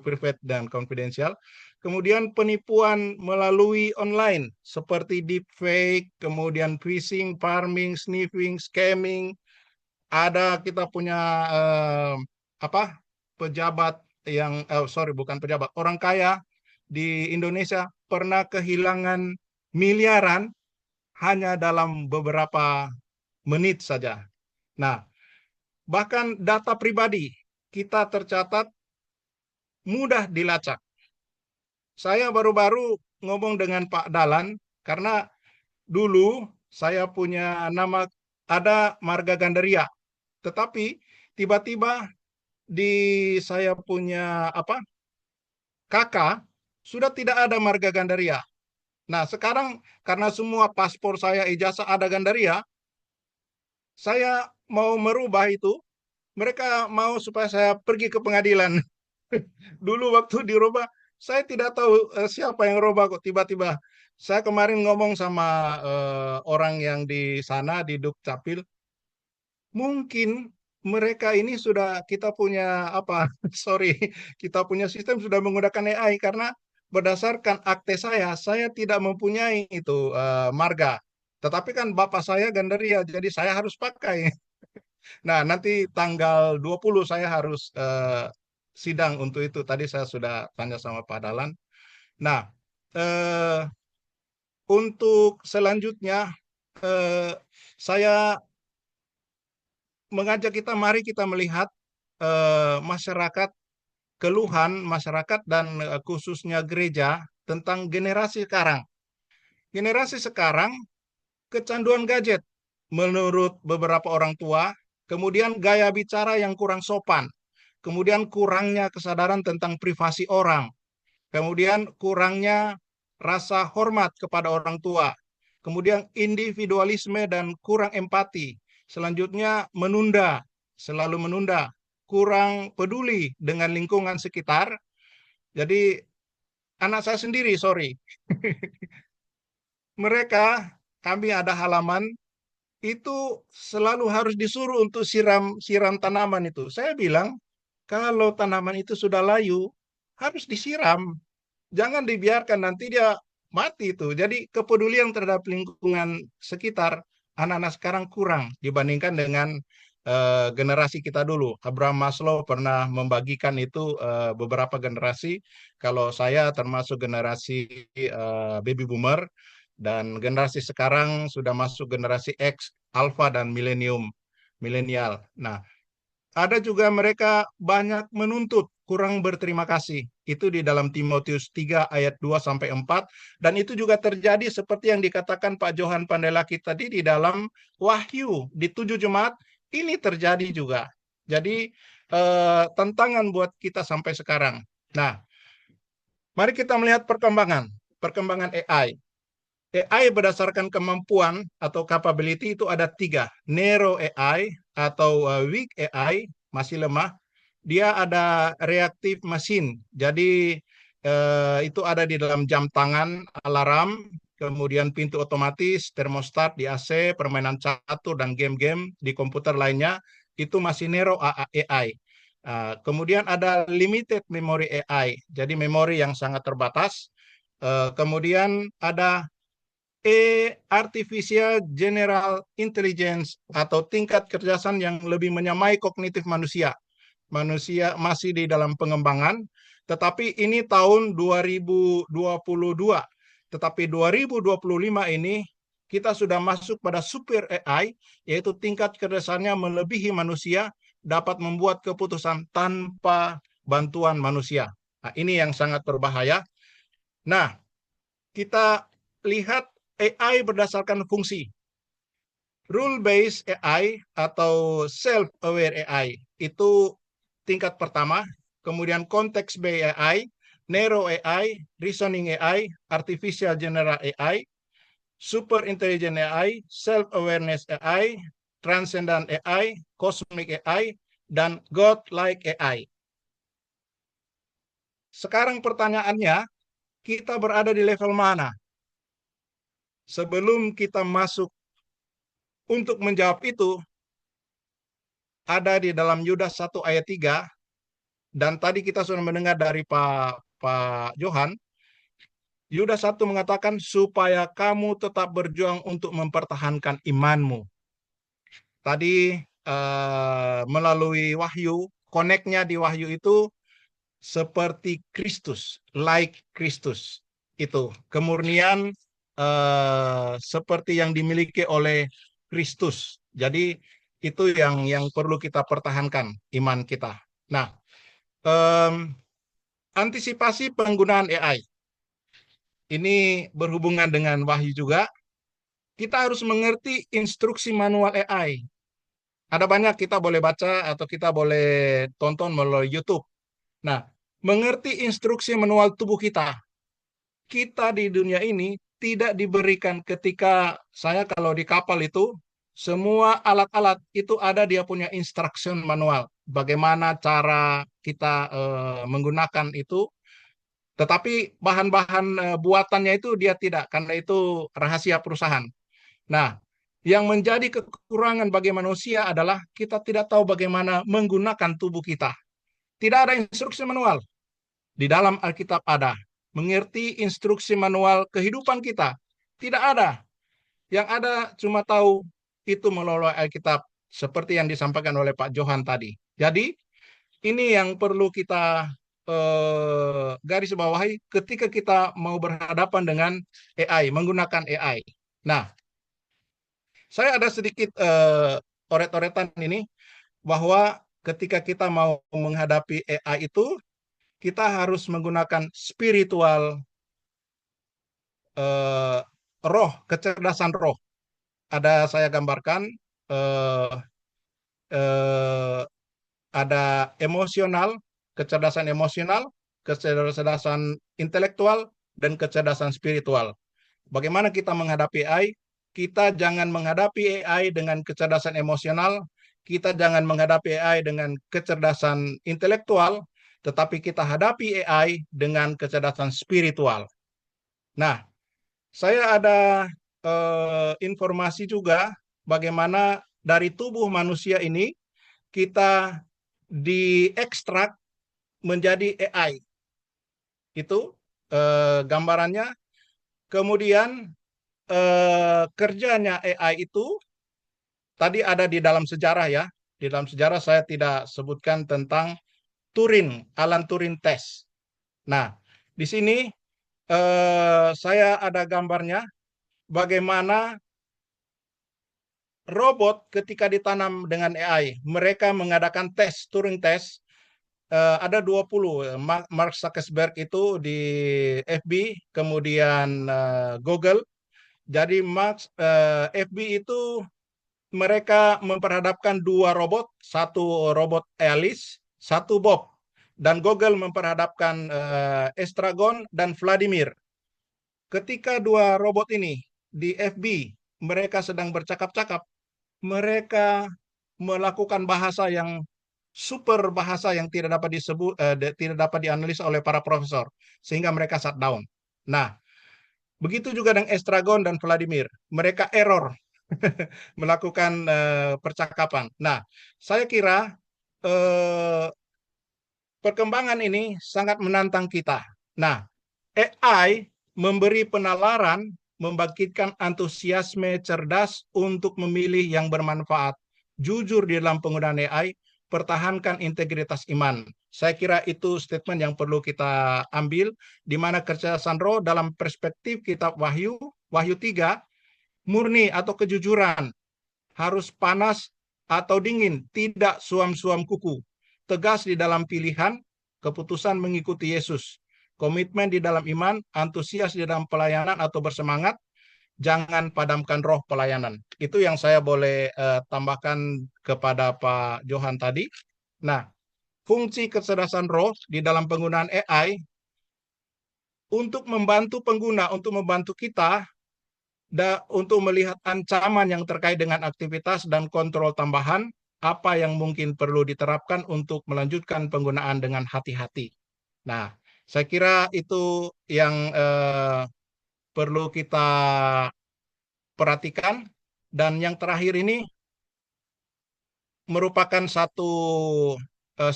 private dan confidential. Kemudian penipuan melalui online seperti deepfake, kemudian phishing, farming, sniffing, scamming. Ada kita punya pejabat yang bukan pejabat, orang kaya di Indonesia pernah kehilangan miliaran hanya dalam beberapa menit saja. Nah, bahkan data pribadi kita tercatat mudah dilacak. Saya baru-baru ngomong dengan Pak Dalan karena dulu saya punya nama, ada marga Gandaria, tetapi tiba-tiba di saya punya kakak sudah tidak ada marga Gandaria. Nah, sekarang karena semua paspor saya ijazah ada Gandaria, saya mau merubah itu. Mereka mau supaya saya pergi ke pengadilan. Dulu waktu dirubah, saya tidak tahu siapa yang rubah kok tiba-tiba. Saya kemarin ngomong sama orang yang di sana di Dukcapil, mungkin mereka ini sudah kita punya sorry, kita punya sistem sudah menggunakan AI karena berdasarkan akte saya tidak mempunyai itu marga. Tetapi kan bapak saya Gandaria, jadi saya harus pakai. Nah, nanti tanggal 20 saya harus sidang untuk itu. Tadi saya sudah tanya sama Pak Dalan. Nah, eh, untuk selanjutnya eh, saya mengajak kita, mari kita melihat masyarakat, keluhan masyarakat dan khususnya gereja tentang generasi sekarang. Generasi sekarang kecanduan gadget menurut beberapa orang tua, kemudian gaya bicara yang kurang sopan, kemudian kurangnya kesadaran tentang privasi orang, kemudian kurangnya rasa hormat kepada orang tua, kemudian individualisme dan kurang empati, selanjutnya menunda, selalu menunda, kurang peduli dengan lingkungan sekitar. Jadi anak saya sendiri, sorry, mereka, kami ada halaman itu selalu harus disuruh untuk siram tanaman itu. Saya bilang, kalau tanaman itu sudah layu, harus disiram. Jangan dibiarkan nanti dia mati itu. Jadi kepedulian terhadap lingkungan sekitar anak-anak sekarang kurang dibandingkan dengan generasi kita dulu. Abraham Maslow pernah membagikan itu beberapa generasi. Kalau saya termasuk generasi baby boomer, dan generasi sekarang sudah masuk generasi X, Alpha, dan milenial. Nah, ada juga mereka banyak menuntut, kurang berterima kasih. Itu di dalam Timotius 3 ayat 2-4. Dan itu juga terjadi seperti yang dikatakan Pak Johan Pandelaki tadi di dalam Wahyu. Di 7 jemaat, ini terjadi juga. Jadi, tantangan buat kita sampai sekarang. Nah, mari kita melihat perkembangan AI. AI berdasarkan kemampuan atau capability itu ada 3. Narrow AI atau weak AI, masih lemah. Dia ada reactive machine. Jadi itu ada di dalam jam tangan, alarm, kemudian pintu otomatis, termostat di AC, permainan catur, dan game-game di komputer lainnya. Itu masih narrow AI. Kemudian ada limited memory AI. Jadi memori yang sangat terbatas. Kemudian ada Artificial General Intelligence atau tingkat kecerdasan yang lebih menyamai kognitif manusia. Manusia masih di dalam pengembangan, tetapi ini tahun 2022. Tetapi 2025 ini kita sudah masuk pada super AI, yaitu tingkat kecerdasannya melebihi manusia, dapat membuat keputusan tanpa bantuan manusia. Nah, ini yang sangat berbahaya. Nah, kita lihat AI berdasarkan fungsi. Rule-based AI atau self-aware AI itu tingkat pertama, kemudian context-based AI, narrow AI, reasoning AI, artificial general AI, super intelligent AI, self-awareness AI, transcendent AI, cosmic AI, dan God-like AI. Sekarang pertanyaannya, kita berada di level mana? Sebelum kita masuk untuk menjawab itu, ada di dalam Yudas 1 ayat 3, dan tadi kita sudah mendengar dari Pak Johan, Yudas 1 mengatakan, supaya kamu tetap berjuang untuk mempertahankan imanmu. Tadi melalui Wahyu, connect-nya di Wahyu itu seperti Kristus, like Kristus. Itu kemurnian seperti yang dimiliki oleh Kristus. Jadi itu yang perlu kita pertahankan, iman kita. Nah, antisipasi penggunaan AI. Ini berhubungan dengan wahyu juga. Kita harus mengerti instruksi manual AI. Ada banyak kita boleh baca atau kita boleh tonton melalui YouTube. Nah, mengerti instruksi manual tubuh kita. Kita di dunia ini tidak diberikan ketika saya kalau di kapal itu, semua alat-alat itu ada dia punya instruction manual. Bagaimana cara kita menggunakan itu. Tetapi bahan-bahan buatannya itu dia tidak, karena itu rahasia perusahaan. Nah, yang menjadi kekurangan bagi manusia adalah kita tidak tahu bagaimana menggunakan tubuh kita. Tidak ada instruksi manual. Di dalam Alkitab ada. Mengerti instruksi manual kehidupan kita. Tidak ada. Yang ada cuma tahu itu melalui Alkitab. Seperti yang disampaikan oleh Pak Johan tadi. Jadi, ini yang perlu kita garis bawahi ketika kita mau berhadapan dengan AI, menggunakan AI. Nah, saya ada sedikit oret-oretan ini, bahwa ketika kita mau menghadapi AI itu, kita harus menggunakan spiritual roh, kecerdasan roh. Ada saya gambarkan, ada emosional, kecerdasan emosional, kecerdasan intelektual, dan kecerdasan spiritual. Bagaimana kita menghadapi AI? Kita jangan menghadapi AI dengan kecerdasan emosional, kita jangan menghadapi AI dengan kecerdasan intelektual, tetapi kita hadapi AI dengan kecerdasan spiritual. Nah, saya ada informasi juga bagaimana dari tubuh manusia ini kita diekstrak menjadi AI. Itu gambarannya. Kemudian kerjanya AI itu tadi ada di dalam sejarah ya. Di dalam sejarah saya tidak sebutkan tentang Alan Turing test. Nah, di sini saya ada gambarnya bagaimana robot ketika ditanam dengan AI, mereka mengadakan tes, Turing test. Ada 20. Mark Zuckerberg itu di FB, kemudian Google. Jadi FB itu mereka memperhadapkan 2 robot, satu robot Alice, satu Bob. Dan Google memperhadapkan Estragon dan Vladimir. Ketika 2 robot ini di FB, mereka sedang bercakap-cakap, mereka melakukan bahasa yang super bahasa yang tidak dapat tidak dapat dianalisa oleh para profesor, sehingga mereka shutdown. Nah, begitu juga dengan Estragon dan Vladimir, mereka error melakukan percakapan. Nah, saya kira perkembangan ini sangat menantang kita. Nah, AI memberi penalaran, membangkitkan antusiasme cerdas untuk memilih yang bermanfaat, jujur di dalam penggunaan AI, pertahankan integritas iman. Saya kira itu statement yang perlu kita ambil, di mana kecerdasan roh dalam perspektif kitab Wahyu 3, murni atau kejujuran, harus panas atau dingin, tidak suam-suam kuku, tegas di dalam pilihan, keputusan mengikuti Yesus, komitmen di dalam iman, antusias di dalam pelayanan atau bersemangat, jangan padamkan roh pelayanan. Itu yang saya boleh tambahkan kepada Pak Johan tadi. Nah, fungsi kecerdasan roh di dalam penggunaan AI untuk membantu pengguna, untuk membantu kita untuk melihat ancaman yang terkait dengan aktivitas dan kontrol tambahan, apa yang mungkin perlu diterapkan untuk melanjutkan penggunaan dengan hati-hati. Nah, saya kira itu yang perlu kita perhatikan. Dan yang terakhir ini merupakan satu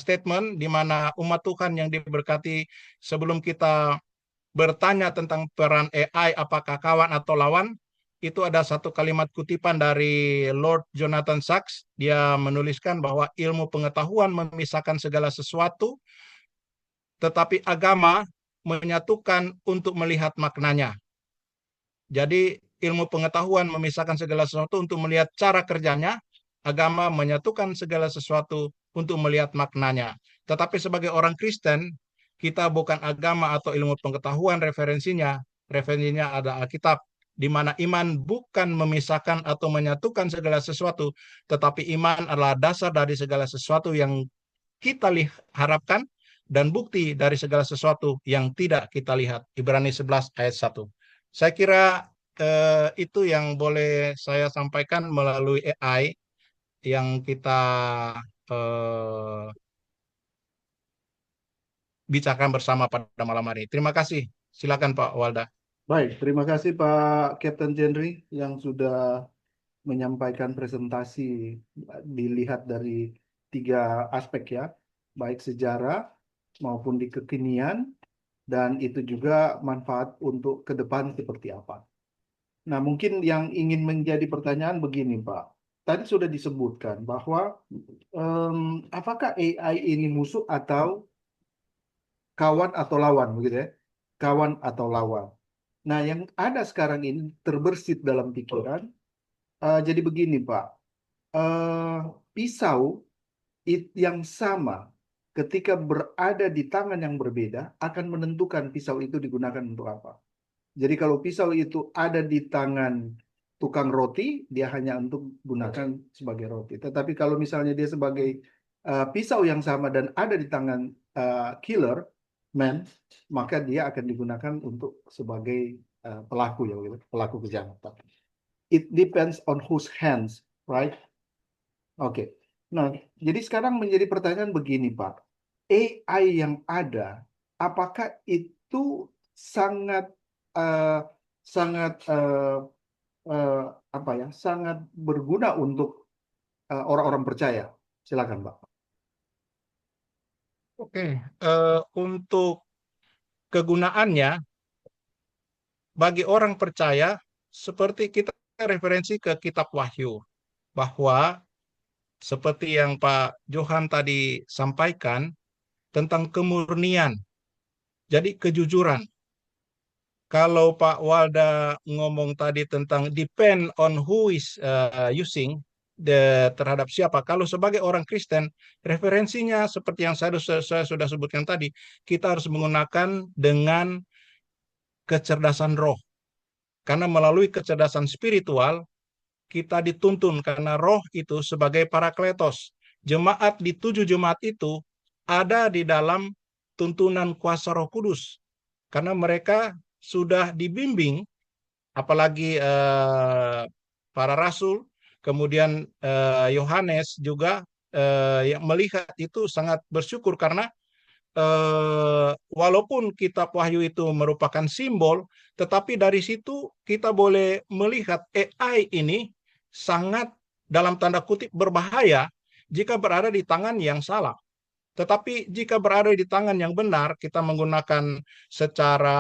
statement di mana umat Tuhan yang diberkati, sebelum kita bertanya tentang peran AI, apakah kawan atau lawan, itu ada satu kalimat kutipan dari Lord Jonathan Sacks. Dia menuliskan bahwa ilmu pengetahuan memisahkan segala sesuatu, tetapi agama menyatukan untuk melihat maknanya. Jadi ilmu pengetahuan memisahkan segala sesuatu untuk melihat cara kerjanya, agama menyatukan segala sesuatu untuk melihat maknanya. Tetapi sebagai orang Kristen, kita bukan agama atau ilmu pengetahuan referensinya. Referensinya ada Alkitab, di mana iman bukan memisahkan atau menyatukan segala sesuatu, tetapi iman adalah dasar dari segala sesuatu yang kita harapkan dan bukti dari segala sesuatu yang tidak kita lihat. Ibrani 11 ayat 1. Saya kira itu yang boleh saya sampaikan melalui AI yang kita bicarakan bersama pada malam hari. Terima kasih. Silakan Pak Walda.
Baik, terima kasih Pak Captain Jenry yang sudah menyampaikan presentasi dilihat dari 3 aspek ya, baik sejarah maupun di kekinian, dan itu juga manfaat untuk ke depan seperti apa. Nah, mungkin yang ingin menjadi pertanyaan begini Pak, tadi sudah disebutkan bahwa apakah AI ini musuh atau kawan atau lawan, begitu ya? Kawan atau lawan. Nah, yang ada sekarang ini terbersit dalam pikiran, jadi begini Pak, pisau yang sama ketika berada di tangan yang berbeda akan menentukan pisau itu digunakan untuk apa. Jadi kalau pisau itu ada di tangan tukang roti, dia hanya untuk gunakan sebagai roti. Tetapi kalau misalnya dia sebagai pisau yang sama dan ada di tangan killer man, maka dia akan digunakan untuk sebagai pelaku ya, pelaku kejahatan. It depends on whose hands, right? Oke. Nah, jadi sekarang menjadi pertanyaan begini, Pak. AI yang ada, apakah itu sangat sangat berguna untuk orang-orang percaya? Silakan, Pak.
Oke, untuk kegunaannya bagi orang percaya, seperti kita referensi ke kitab Wahyu, bahwa seperti yang Pak Johan tadi sampaikan tentang kemurnian, jadi kejujuran. Kalau Pak Walda ngomong tadi tentang depend on who is using terhadap siapa. Kalau sebagai orang Kristen, referensinya seperti yang saya sudah sebutkan tadi, kita harus menggunakan dengan kecerdasan roh. Karena melalui kecerdasan spiritual, kita dituntun karena roh itu sebagai parakletos. Jemaat di 7 jemaat itu ada di dalam tuntunan kuasa Roh Kudus. Karena mereka sudah dibimbing, apalagi para rasul, kemudian Yohanes juga yang melihat itu sangat bersyukur karena walaupun kitab Wahyu itu merupakan simbol, tetapi dari situ kita boleh melihat AI ini sangat dalam tanda kutip berbahaya jika berada di tangan yang salah. Tetapi jika berada di tangan yang benar, kita menggunakan secara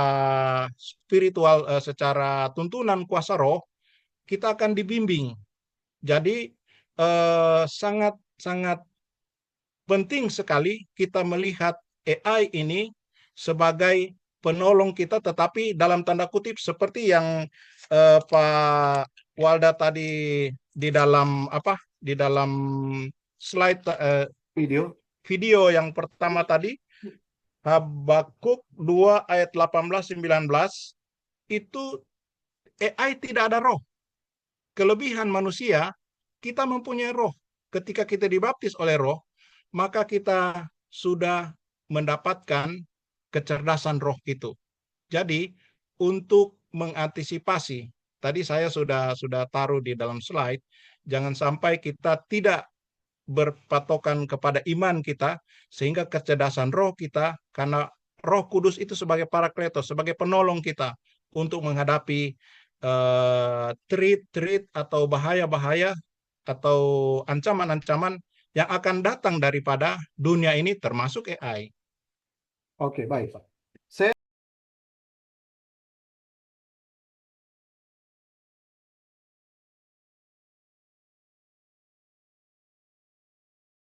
spiritual, secara tuntunan kuasa roh, kita akan dibimbing. Jadi sangat penting sekali kita melihat AI ini sebagai penolong kita, tetapi dalam tanda kutip seperti yang Pak Walda tadi di dalam slide video yang pertama tadi, Habakuk 2 ayat 18-19, itu AI tidak ada roh. Kelebihan manusia, kita mempunyai roh. Ketika kita dibaptis oleh roh, maka kita sudah mendapatkan kecerdasan roh itu. Jadi, untuk mengantisipasi, tadi saya sudah taruh di dalam slide, jangan sampai kita tidak berpatokan kepada iman kita, sehingga kecerdasan roh kita, karena Roh Kudus itu sebagai parakletos, sebagai penolong kita untuk menghadapi trit atau bahaya-bahaya atau ancaman-ancaman yang akan datang daripada dunia ini termasuk AI.
Oke, baik Pak.